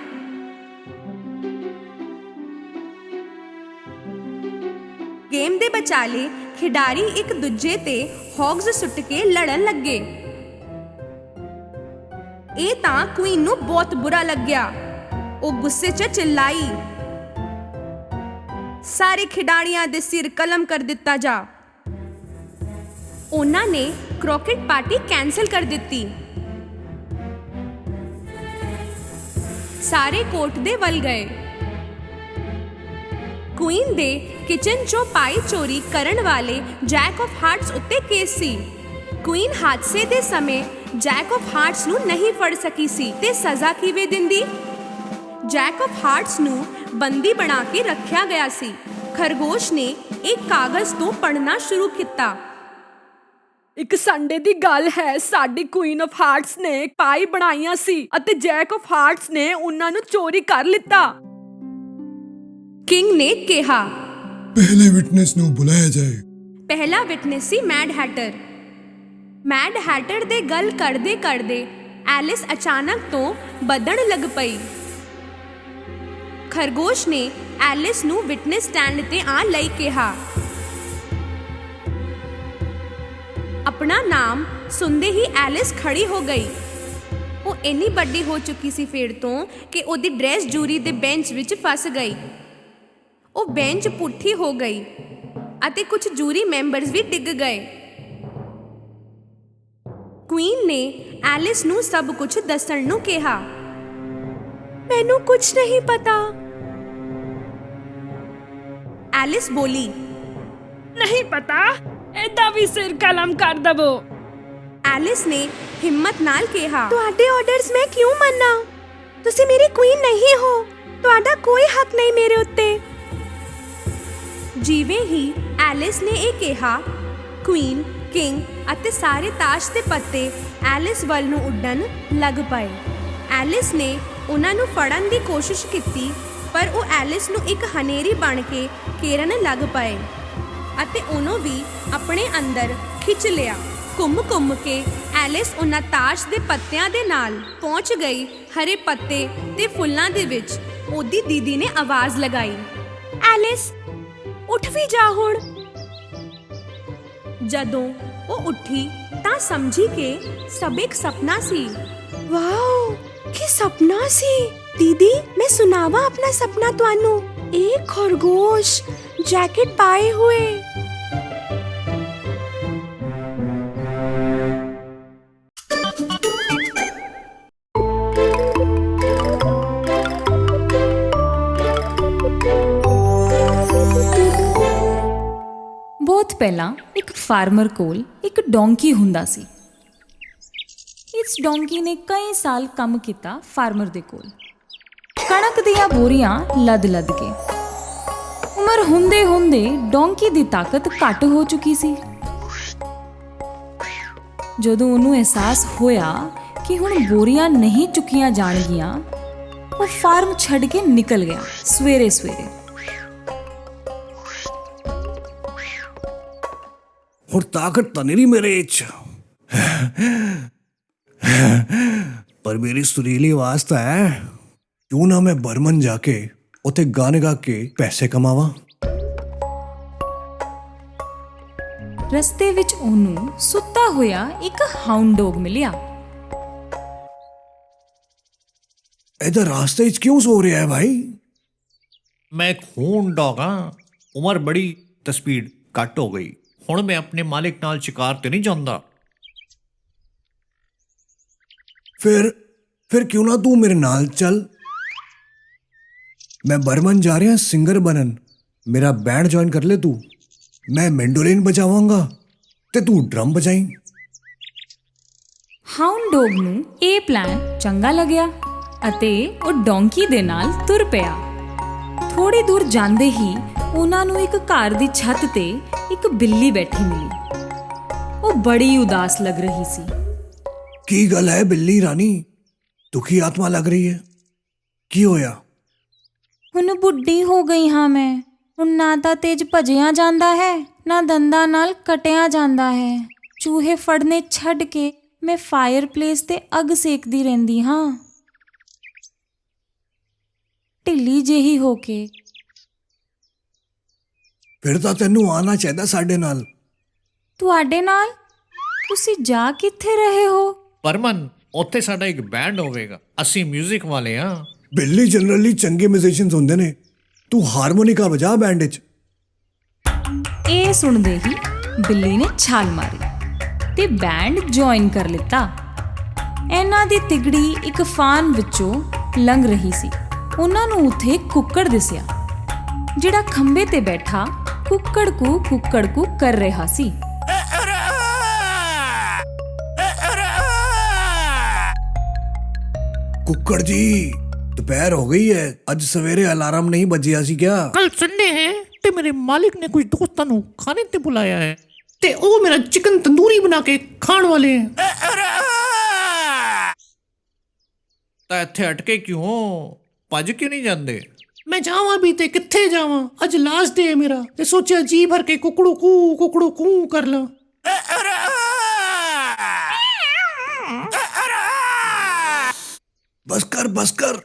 ਗੇਮ ਦੇ ਵਿਚਾਲੇ ਖਿਡਾਰੀ ਇੱਕ ਦੂਜੇ ਤੇ ਹੌਗਸ ਸੁੱਟ ਕੇ ਲੜਨ ਲੱਗੇ। ਇਹ ਤਾਂ ਕੁਈਨ ਨੂੰ ਬਹੁਤ ਬੁਰਾ ਲੱਗਿਆ। ਉਹ ਗੁੱਸੇ 'ਚ ਚਿল্ਲਾਈ, ਸਾਰੇ ਖਿਡਾਰੀਆਂ ਦੇ ਸਿਰ ਕਲਮ ਕਰ ਦਿੱਤਾ ਜਾ। ਉਹਨਾਂ ਨੇ ਕ੍ਰਿਕਟ ਪਾਰਟੀ ਕੈਂਸਲ ਕਰ ਦਿੱਤੀ। ਸਾਰੇ ਕੋਰਟ ਦੇ ਵੱਲ ਗਏ। ਕੁਈਨ ਦੇ ਕਿਚਨ 'ਚੋਂ ਪਾਈ ਚੋਰੀ ਕਰਨ ਵਾਲੇ ਜੈਕ ਆਫ ਹਾਰਟਸ ਉੱਤੇ ਕੇਸ ਸੀ। ਕੁਈਨ ਹਾਦਸੇ ਦੇ ਸਮੇਂ ਜੈਕ ਆਫ ਹਾਰਟਸ ਨੂੰ ਨਹੀਂ ਫੜ ਸਕੀ ਸੀ ਤੇ ਸਜ਼ਾ ਕਿਵੇਂ ਦਿੰਦੀ? ਜੈਕ ਆਫ ਹਾਰਟਸ ਨੂੰ ਬੰਦੀ ਬਣਾ ਕੇ ਰੱਖਿਆ ਗਿਆ ਸੀ। ਖਰਗੋਸ਼ ਨੇ ਇੱਕ ਕਾਗਜ਼ ਤੋਂ ਪੜ੍ਹਨਾ ਸ਼ੁਰੂ ਕੀਤਾ। ਇੱਕ ਸੰਡੇ ਦੀ ਗੱਲ ਹੈ, ਸਾਡੀ ਕੁਈਨ ਆਫ ਹਾਰਟਸ ਨੇ ਪਾਈ ਬਣਾਈਆਂ ਸੀ ਅਤੇ ਜੈਕ ਆਫ ਹਾਰਟਸ ਨੇ ਉਹਨਾਂ ਨੂੰ ਚੋਰੀ ਕਰ ਲਿੱਤਾ। ਕਿੰਗ ਨੇ ਕਿਹਾ। ਪਹਿਲੇ ਵਿਟਨੈਸ ਨੂੰ ਬੁਲਾਇਆ ਜਾਏ। ਪਹਿਲਾ ਵਿਟਨੈਸ ਸੀ ਮੈਡ ਹੈਟਰ। ਮੈਡ ਹੈਟਰ ਦੇ ਗੱਲ ਕਰਦੇ ਕਰਦੇ ਐਲਿਸ ਅਚਾਨਕ ਤੋਂ ਵਧਣ ਲੱਗ ਪਈ। ਖਰਗੋਸ਼ ਨੇ ਐਲਿਸ ਨੂੰ ਵਿਟਨੈਸ ਸਟੈਂਡ ਤੇ ਆਉਣ ਲਈ ਕਿਹਾ। ਆਪਣਾ ਨਾਮ ਸੁਣਦੇ ਹੀ ਐਲਿਸ ਖੜੀ ਹੋ ਗਈ। ਉਹ ਇੰਨੀ ਵੱਡੀ ਹੋ ਚੁੱਕੀ ਸੀ ਫਿਰ ਤੋਂ ਕਿ ਉਹਦੀ ਡਰੈਸ ਜੂਰੀ ਦੇ ਬੈਂਚ ਵਿੱਚ ਫਸ ਗਈ। ਉਹ ਬੈਂਚ ਪੁੱਠੀ ਹੋ ਗਈ ਅਤੇ ਕੁਝ ਜੂਰੀ ਮੈਂਬਰਸ ਵੀ ਡਿੱਗ ਗਏ। ਕੁਈਨ ਨੇ ਐਲਿਸ ਨੂੰ ਸਭ ਕੁਝ ਦੱਸਣ ਨੂੰ ਕਿਹਾ। ਮੈਨੂੰ ਕੁਝ ਨਹੀਂ ਪਤਾ, ਐਲਿਸ ਬੋਲੀ। ਨਹੀਂ ਪਤਾ? ਏਦਾਂ ਵੀ ਸਿਰ ਕਲਮ ਕਰ ਦਵੋ। ਐਲਿਸ ਨੇ ਹਿੰਮਤ ਨਾਲ ਕਿਹਾ। ਤੁਹਾਡੇ ਆਰਡਰਸ ਮੈਂ ਕਿਉਂ ਮੰਨਾਂ? ਤੁਸੀਂ ਮੇਰੀ ਕੁਈਨ ਨਹੀਂ ਹੋ। ਤੁਹਾਡਾ ਕੋਈ ਹੱਕ ਨਹੀਂ ਮੇਰੇ ਉੱਤੇ। ਜਿਵੇਂ ਹੀ ਐਲਿਸ ਨੇ ਇਹ ਕਿਹਾ, ਕੁਈਨ, ਕਿੰਗ ਅਤੇ ਸਾਰੇ ਤਾਸ਼ ਦੇ ਪੱਤੇ ਐਲਿਸ ਵੱਲ ਨੂੰ ਉੱਡਣ ਲੱਗ ਪਏ। ਐਲਿਸ ਨੇ ਉਹਨਾਂ ਨੂੰ ਫੜਨ ਦੀ ਕੋਸ਼ਿਸ਼ ਕੀਤੀ, ਪਰ ਉਹ ਐਲਿਸ ਨੂੰ ਇੱਕ ਹਨੇਰੀ ਬਣ ਕੇ ਘੇਰਨ ਲੱਗ ਪਏ ਅਤੇ ਉਹਨੂੰ ਵੀ ਆਪਣੇ ਅੰਦਰ ਖਿੱਚ ਲਿਆ। ਘੁੰਮ ਕੇ ਐਲਿਸ ਉਹਨਾਂ ਤਾਸ਼ ਦੇ ਪੱਤਿਆਂ ਦੇ ਨਾਲ ਪਹੁੰਚ ਗਈ ਹਰੇ ਪੱਤੇ ਤੇ ਫੁੱਲਾਂ ਦੇ ਵਿੱਚ। ਉਹਦੀ ਦੀਦੀ ਨੇ ਆਵਾਜ਼ ਲਗਾਈ, ਐਲਿਸ ਉੱਠ ਵੀ ਜਾ ਹੁਣ। ਜਦੋਂ ਉਹ ਉੱਠੀ ਤਾਂ ਸਮਝੀ ਕਿ ਸਭ ਇੱਕ ਸੁਪਨਾ ਸੀ। ਵਾਓ, ਕੀ ਸੁਪਨਾ ਸੀ! ਦੀਦੀ, ਮੈਂ ਸੁਣਾਵਾਂ ਆਪਣਾ ਸੁਪਨਾ ਤੁਹਾਨੂੰ। ਇੱਕ ਖਰਗੋਸ਼ ਜੈਕਟ ਪਾਏ ਹੋਏ। ਬਹੁਤ ਪਹਿਲਾਂ ਇੱਕ ਫਾਰਮਰ ਕੋਲ ਇੱਕ ਡੋਂਕੀ ਹੁੰਦਾ ਸੀ। ਇਸ ਡੋਂਕੀ ਨੇ ਕਈ ਸਾਲ ਕੰਮ ਕੀਤਾ ਫਾਰਮਰ ਦੇ ਕੋਲ, ਕਣਕ ਦੀਆਂ ਬੋਰੀਆਂ ਲੱਦ ਕੇ। ਉਮਰ ਹੁੰਦੇ ਹੁੰਦੇ ਡੋਂਕੀ ਦੀ ਤਾਕਤ ਘੱਟ ਹੋ ਚੁੱਕੀ ਸੀ। ਜਦੋਂ ਉਹਨੂੰ ਅਹਿਸਾਸ ਹੋਇਆ ਕਿ ਹੁਣ ਬੋਰੀਆਂ ਨਹੀਂ ਚੁੱਕੀਆਂ ਜਾਣਗੀਆਂ, ਉਹ ਫਾਰਮ ਛੱਡ ਕੇ ਨਿਕਲ ਗਿਆ ਸਵੇਰੇ। ਹੁਣ ਤਾਕਤ ਤਾਂ ਨਹੀਂ ਮੇਰੇ 'ਚ, ਪਰ ਮੇਰੀ ਸੁਰੀਲੀ ਆਵਾਜ਼ ਤਾਂ ਹੈ। ਕਿਉਂ ਨਾ ਮੈਂ ਬਰਮਨ ਜਾ ਕੇ ਉੱਥੇ ਗਾਣੇ ਗਾ ਕੇ ਪੈਸੇ ਕਮਾਵਾਂ। ਰਸਤੇ ਵਿੱਚ ਉਹਨੂੰ ਸੁੱਤਾ ਹੋਇਆ ਇੱਕ ਹਾਊਂਡ ਡੌਗ ਮਿਲਿਆ। ਇਹਦਾ ਰਾਸਤੇ 'ਚ ਕਿਉਂ ਸੋ ਰਿਹਾ ਹੈ ਭਾਈ? ਮੈਂ ਇੱਕ ਹੂਨ ਡੌਗ ਹਾਂ। ਉਮਰ ਬੜੀ ਤੇ ਸਪੀਡ ਘੱਟ ਹੋ ਗਈ। ਹੁਣ ਮੈਂ ਆਪਣੇ ਮਾਲਿਕ ਨਾਲ ਸ਼ਿਕਾਰ ਤੇ ਨਹੀਂ ਜਾਂਦਾ। ਫਿਰ ਕਿਉਂ ਨਾ ਤੂੰ ਮੇਰੇ ਨਾਲ ਚੱਲ। ਮੈਂ ਬਰਮਨ ਜਾ ਰਿਹਾ ਸਿੰਗਰ ਬਣਨ। ਮੇਰਾ ਬੈਂਡ ਜੁਆਇਨ ਕਰ ਲੈ ਤੂੰ। ਮੈਂ ਮੈਂਡੋਲਿਨ ਬਜਾਵਾਂਗਾ ਤੇ ਤੂੰ ਡਰਮ ਬਜਾਈਂ। ਹਾਊਂਡ ਡੌਗ ਨੂੰ ਇਹ ਪਲਾਨ ਚੰਗਾ ਲੱਗਿਆ ਅਤੇ ਉਹ ਡੋਂਕੀ ਦੇ ਨਾਲ ਤੁਰ ਪਿਆ। ਥੋੜੀ ਦੂਰ ਜਾਂਦੇ ਹੀ ਉਹਨਾਂ ਨੂੰ ਇੱਕ ਘਰ ਦੀ ਛੱਤ ਤੇ ਇੱਕ ਬਿੱਲੀ ਬੈਠੀ ਮਿਲੀ। ਉਹ ਬੜੀ ਉਦਾਸ ਲੱਗ ਰਹੀ ਸੀ। ਕੀ ਗੱਲ ਹੈ ਬਿੱਲੀ ਰਾਣੀ, ਦੁਖੀ ਆਤਮਾ ਲੱਗ ਰਹੀ ਹੈ। ਕੀ ਹੋਇਆ? ਹੁਣ ਬੁੱਢੀ ਹੋ ਗਈ ਹਾਂ ਮੈਂ। ਹੁਣ ਨਾ ਤਾਂ ਤੇਜ਼ ਭਜਿਆ ਜਾਂਦਾ ਹੈ, ਨਾ ਦੰਦਾਂ ਨਾਲ ਕਟਿਆ ਜਾਂਦਾ ਹੈ। ਚੂਹੇ ਫੜਨੇ ਛੱਡ ਕੇ ਮੈਂ ਫਾਇਰ ਪਲੇਸ ਤੇ ਅੱਗ ਸੇਕਦੀ ਰਹਿੰਦੀ ਹਾਂ, ਢਿੱਲੀ ਜਿਹੀ ਹੋ ਕੇ। ਫਿਰ ਤਾਂ ਤੈਨੂੰ ਆਉਣਾ ਚਾਹੀਦਾ ਸਾਡੇ ਨਾਲ। ਤੁਹਾਡੇ ਨਾਲ? ਤੁਸੀਂ ਜਾ ਕਿੱਥੇ ਰਹੇ ਹੋ? ਪਰਮਨ, ਉੱਥੇ ਸਾਡਾ ਇੱਕ ਬੈਂਡ ਹੋਵੇਗਾ। ਅਸੀਂ 뮤직 ਵਾਲੇ ਹਾਂ। ਬਿੱਲੀ ਜਨਰਲੀ ਚੰਗੇ ਮਿਊਜ਼ੀਸ਼ੀਅਨਸ ਹੁੰਦੇ ਨੇ। ਤੂੰ ਹਾਰਮੋਨੀਕਾ ਵਜਾ ਬੈਂਡ 'ਚ। ਇਹ ਸੁਣਦੇ ਹੀ ਬਿੱਲੀ ਨੇ ਛਾਲ ਮਾਰੀ ਤੇ ਬੈਂਡ ਜੁਆਇਨ ਕਰ ਲਿੱਤਾ। ਇਹਨਾਂ ਦੀ ਤਿਗੜੀ ਇੱਕ ਫਾਨ ਵਿੱਚੋਂ ਲੰਘ ਰਹੀ ਸੀ। ਉਹਨਾਂ ਨੂੰ ਉੱਥੇ ਕੁੱਕੜ ਦਿਸਿਆ, ਜਿਹੜਾ ਖੰਭੇ ਤੇ ਬੈਠਾ ਕੁੱਕੜ ਕੂ ਕਰ ਰਿਹਾ ਸੀ। कुक्कड़ जी दोपहर हो गई है, ਅੱਜ ਸਵੇਰੇ ਅਲਾਰਮ ਨਹੀਂ ਵੱਜਿਆ ਸੀ ਕਿਆ? ਕੱਲ ਸੰਡੇ ਹੈ ਤੇ ਮੇਰੇ ਮਾਲਿਕ ਨੇ ਕੁਝ ਦੋਸਤਾਂ ਨੂੰ ਖਾਣੇ ਤੇ ਬੁਲਾਇਆ ਹੈ ਤੇ ਉਹ ਮੇਰਾ ਚਿਕਨ ਤੰਦੂਰੀ ਬਣਾ ਕੇ ਖਾਣ ਵਾਲੇ ਹੈ। ਤਾਂ ਇੱਥੇ ਅਟਕੇ ਕਿਉਂ? ਭੱਜ ਕਿਉਂ ਨਹੀਂ ਜਾਂਦੇ? ਮੈਂ ਜਾਵਾਂ ਵੀ ਤੇ ਕਿੱਥੇ ਜਾਵਾਂ? ਅੱਜ ਲਾਸਟ ਡੇ ਹੈ ਮੇਰਾ ਤੇ ਸੋਚਿਆ ਜੀ ਭਰ ਕੇ ਕੁਕੜੂ ਕੂ ਕਰ ਲਾਂ। ਬਸ ਕਰ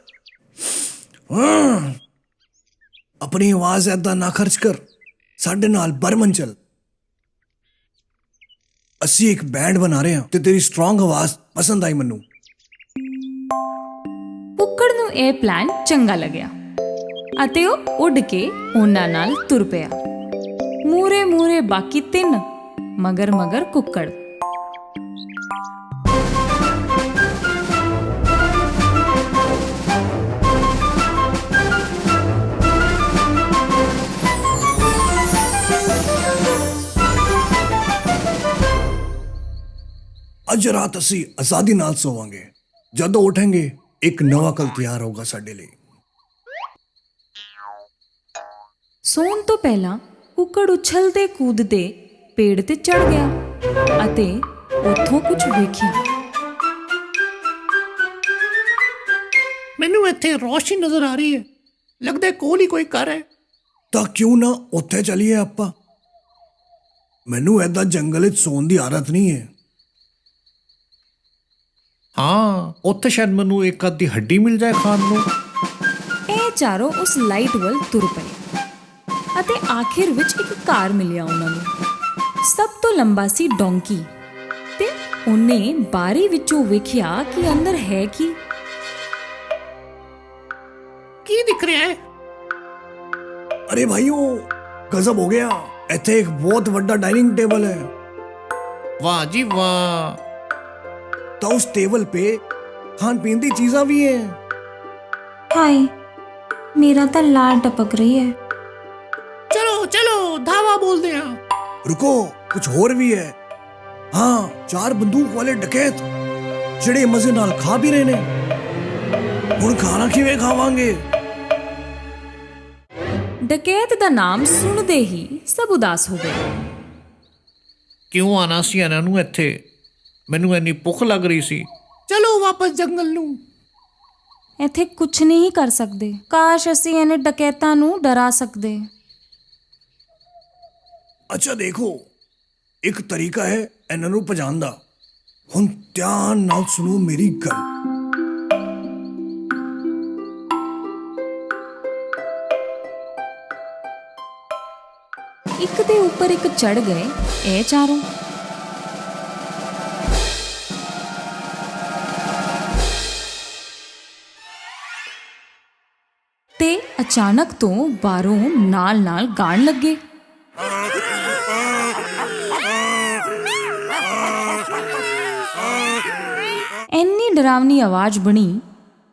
ਆਪਣੀ ਆਵਾਜ਼ ਏਦਾਂ ਨਾ ਖਰਚ ਕਰ, ਸਾਡੇ ਨਾਲ ਬਰਮਨ ਚੱਲ। ਅਸੀਂ ਇੱਕ ਬੈਂਡ ਬਣਾ ਰਹੇ ਹਾਂ ਤੇ ਤੇਰੀ ਸਟਰੋਂਗ ਆਵਾਜ਼ ਪਸੰਦ ਆਈ ਮੈਨੂੰ। ਕੁੱਕੜ ਨੂੰ ਇਹ ਪਲਾਨ ਚੰਗਾ ਲੱਗਿਆ ਅਤੇ ਉਹ ਉੱਡ ਕੇ ਉਹਨਾਂ ਨਾਲ ਤੁਰ ਪਿਆ। ਮੂਰੇ ਬਾਕੀ 3, ਮਗਰ ਕੁੱਕੜ। ਅੱਜ ਰਾਤ ਅਸੀਂ ਆਜ਼ਾਦੀ ਨਾਲ ਸੋਵਾਂਗੇ। ਜਦੋਂ ਉਠਾਂਗੇ ਇੱਕ ਨਵਾਂ ਕੱਲ ਤਿਆਰ ਹੋਗਾ ਸਾਡੇ ਲਈ। ਸੌਣ ਤੋਂ ਪਹਿਲਾਂ ਕੁੱਕੜ ਉਛਲਦੇ ਕੂਦਦੇ ਪੇੜ ਤੇ ਚੜ ਗਿਆ ਅਤੇ ਉੱਥੋਂ ਕੁਝ ਵੇਖਿਆ। ਮੈਨੂੰ ਇੱਥੇ ਰੌਸ਼ਨੀ ਨਜ਼ਰ ਆ ਰਹੀ ਹੈ, ਲੱਗਦਾ ਕੋਲ ਹੀ ਕੋਈ ਘਰ ਹੈ। ਤਾਂ ਕਿਉਂ ਨਾ ਉੱਥੇ ਚੱਲੀਏ ਆਪਾਂ? ਮੈਨੂੰ ਏਦਾਂ ਜੰਗਲ ਵਿੱਚ ਸੌਣ ਦੀ ਆਦਤ ਨਹੀਂ ਹੈ। ਹਾਂ, ਉੱਥੇ ਸ਼ਾਇਦ ਮੈਨੂੰ ਇੱਕ ਅੱਧੀ ਹੱਡੀ ਮਿਲ ਜਾਏ ਖਾਣ ਨੂੰ। ਇਹ ਚਾਰੋਂ ਉਸ ਲਾਈਟ ਵੱਲ ਤੁਰ ਪਏ ਅਤੇ ਆਖਿਰ ਵਿੱਚ ਇੱਕ ਘਰ ਮਿਲਿਆ ਉਹਨਾਂ ਨੂੰ। ਸਭ ਤੋਂ ਲੰਬਾ ਸੀ ਡੋਂਕੀ ਤੇ ਉਹਨੇ ਬਾਰੀ ਵਿੱਚੋਂ ਵੇਖਿਆ ਕਿ ਅੰਦਰ ਹੈ ਕੀ ਦਿਖ ਰਿਹਾ ਹੈ? अरे भाइयों गजब हो गया, ਇੱਥੇ ਇੱਕ ਬਹੁਤ ਵੱਡਾ ਡਾਈਨਿੰਗ ਟੇਬਲ ਹੈ। वाह जी वाह। ਤਾਂ ਉਸ ਟੇਬਲ पे ਖਾਣ ਪੀਣ ਦੀ ਚੀਜ਼ਾਂ ਵੀ ਹੈ। ਹਾਏ ਮੇਰਾ ਤਾਂ ਲਾਰ ਟਪਕ ਰਹੀ ਹੈ। ਚਲੋ ਧਾਵਾ ਬੋਲਦੇ ਹਾਂ। रुको कुछ ਹੋਰ ਵੀ ਹੈ। ਹਾਂ 4 ਬੰਦੂਕ ਵਾਲੇ ਡਕੈਤ ਜਿਹੜੇ ਮਜ਼ੇ ਨਾਲ ਖਾ ਵੀ ਰਹੇ ਨੇ। ਹੁਣ ਖਾਣਾ ਕਿਵੇਂ ਖਾਵਾਂਗੇ? ਡਕੈਤ ਦਾ ਨਾਮ ਸੁਣਦੇ ਹੀ ਸਭ ਉਦਾਸ ਹੋ ਗਏ। ਕਿਉਂ ਆਣਾ ਸੀ ਇਹਨਾਂ ਨੂੰ ਇੱਥੇ? ਮੈਨੂੰ ਇੰਨੀ ਭੁੱਖ ਲੱਗ ਰਹੀ ਸੀ। ਚਲੋ ਵਾਪਸ ਜੰਗਲ ਨੂੰ। ਇੱਥੇ ਕੁਝ ਨਹੀਂ ਕਰ ਸਕਦੇ। ਕਾਸ਼ ਅਸੀਂ ਇਹਨੇ ਡਕੈਤਾਂ ਨੂੰ ਡਰਾ ਸਕਦੇ। ਅੱਛਾ ਦੇਖੋ, ਇੱਕ ਤਰੀਕਾ ਹੈ ਇਹਨਾਂ ਨੂੰ ਭਜਾਉਣ ਦਾ। ਹੁਣ ਧਿਆਨ ਨਾਲ ਸੁਣੋ ਮੇਰੀ ਗੱਲ। ਇੱਕ ਦੇ ਉੱਪਰ ਇੱਕ ਚੜ ਗਏ ਇਹ ਚਾਰੋਂ। ਤੇ ਅਚਾਨਕ ਤੋਂ ਬਾਹਰੋਂ ਨਾਲ ਗਾਣ ਲੱਗੇ। ਇੰਨੀ ਡਰਾਵਨੀ ਆਵਾਜ਼ ਬਣੀ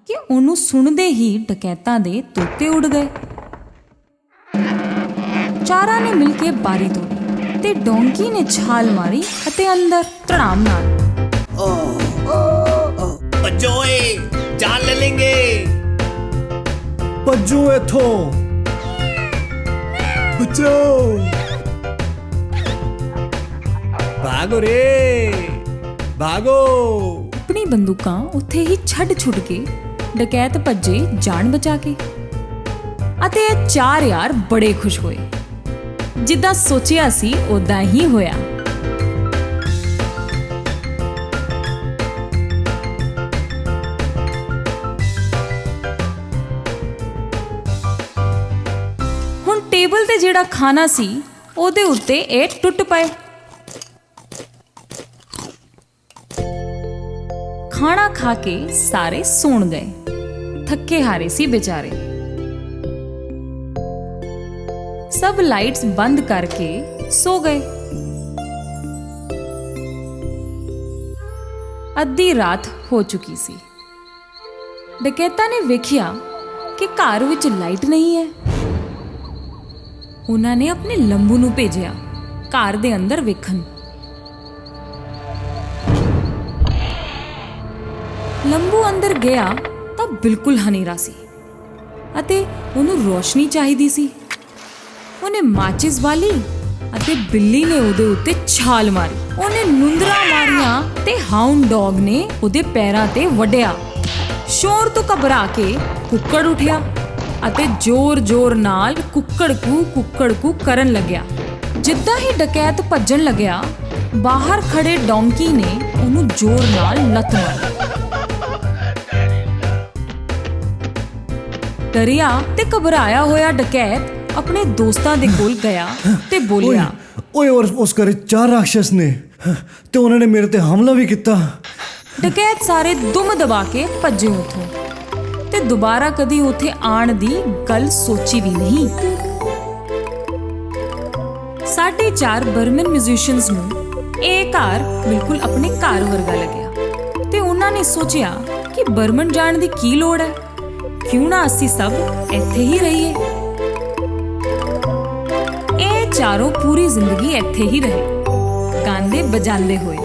ਕਿ ਉਹਨੂੰ ਸੁਣਦੇ ਹੀ ਡਕੈਤਾਂ ਦੇ ਤੋਤੇ ਉੱਡ ਗਏ। ਚਾਰਾਂ ਨੇ ਮਿਲ ਕੇ ਬਾਰੀ ਤੋੜੀ ਤੇ ਡੋਂਕੀ ਨੇ ਛਾਲ ਮਾਰੀ ਅਤੇ ਅੰਦਰ ਧੜਾਮ ਨਾਲ। ਭੱਜੋ ਏ, ਜਾਨ ਲੈ ਲੈਂਗੇ। ਭੱਜੋ ਇੱਥੋਂ, ਬਚੋ, ਭਾਗੋ ਰੇ ਭਾਗੋ। ਆਪਣੀ ਬੰਦੂਕਾਂ ਉੱਥੇ ਹੀ ਛੱਡ ਕੇ ਡਕੈਤ ਭੱਜੇ ਜਾਨ ਬਚਾ ਕੇ। ਅਤੇ ਇਹ 4 ਯਾਰ ਬੜੇ ਖੁਸ਼ ਹੋਏ। ਜਿੱਦਾਂ ਸੋਚਿਆ ਸੀ ਉਦਾਂ ਹੀ ਹੋਇਆ। ਹੁਣ ਟੇਬਲ ਤੇ ਜਿਹੜਾ ਖਾਣਾ ਸੀ ਉਹਦੇ ਉੱਤੇ ਇਹ ਟੁੱਟ ਪਏ। ਖਾਣਾ ਖਾ ਕੇ ਸਾਰੇ ਸੌਣ ਗਏ। ਥੱਕੇ ਹਾਰੇ ਸੀ बेचारे। सब लाइट्स बंद करके सो गए। अद्धी रात हो चुकी सी। डकैता ने वेखिया कि घर विच लाइट नहीं है। उन्होंने अपने लंबू नूं भेजिया घर दे अंदर वेखण। लंबू अंदर गया ਬਿਲਕੁਲ ਹਨੇਰਾ ਸੀ ਅਤੇ ਉਹਨੂੰ ਰੋਸ਼ਨੀ ਚਾਹੀਦੀ ਸੀ। ਉਹਨੇ ਮਾਚਿਸ ਵਾਲੀ ਅਤੇ ਬਿੱਲੀ ਨੇ ਉਹਦੇ ਉੱਤੇ ਛਾਲ ਮਾਰੀ। ਉਹਨੇ ਨੁੰਦਰਾਂ ਮਾਰੀਆਂ ਤੇ ਹਾਊਂਡ ਡੌਗ ਨੇ ਉਹਦੇ ਪੈਰਾਂ ਤੇ ਵੱਢਿਆ। ਸ਼ੋਰ ਤੋਂ ਘਬਰਾ ਕੇ ਕੁੱਕੜ ਉੱਠਿਆ ਅਤੇ ਜ਼ੋਰ-ਜ਼ੋਰ ਨਾਲ ਕੁੱਕੜ ਕੂ ਕਰਨ ਲੱਗਿਆ। ਜਿੱਦਾਂ ਹੀ ਡਕੈਤ ਭੱਜਣ ਲੱਗਿਆ, ਬਾਹਰ ਖੜੇ ਡੌਂਕੀ ਨੇ ਉਹਨੂੰ ਜ਼ੋਰ ਨਾਲ ਲੱਤ ਮਾਰੀ। ਡਰਿਆ ਤੇ ਘਬਰਾਇਆ ਹੋਇਆ ਡਕੈਤ ਆਪਣੇ ਦੋਸਤਾਂ ਦੇ ਕੋਲ ਗਿਆ ਤੇ ਬੋਲਿਆ, ਓਏ ਔਰ ਉਸ ਘਰੇ 4 ਰਾਖਸ਼ ਨੇ ਤੇ ਉਹਨਾਂ ਨੇ ਮੇਰੇ ਤੇ ਹਮਲਾ ਵੀ ਕੀਤਾ। ਡਕੈਤ ਸਾਰੇ ਦੁਮ ਦਬਾ ਕੇ ਭੱਜੇ ਉੱਥੋਂ ਤੇ ਦੁਬਾਰਾ ਕਦੀ ਉੱਥੇ ਆਣ ਦੀ ਗੱਲ ਸੋਚੀ ਵੀ ਨਹੀਂ। 4.5 ਬਰਮਨ ਮਿਊਜ਼ੀਸ਼ੀਅਨਸ ਨੂੰ ਇਹ ਘਰ ਬਿਲਕੁਲ ਆਪਣੇ ਘਰ ਵਰਗਾ ਲੱਗਿਆ ਤੇ ਉਹਨਾਂ ਨੇ ਸੋਚਿਆ ਕਿ ਬਰਮਨ ਜਾਣ ਦੀ ਕੀ ਲੋੜ ਹੈ, ਕਿਉਂ ਨਾ ਅਸੀਂ ਸਭ ਇੱਥੇ ਹੀ ਰਹੀਏ। ਇਹ ਚਾਰੋਂ ਪੂਰੀ ਜ਼ਿੰਦਗੀ ਇੱਥੇ ਹੀ ਰਹੇ, ਗਾਉਂਦੇ ਬਜਾਉਂਦੇ ਹੋਏ।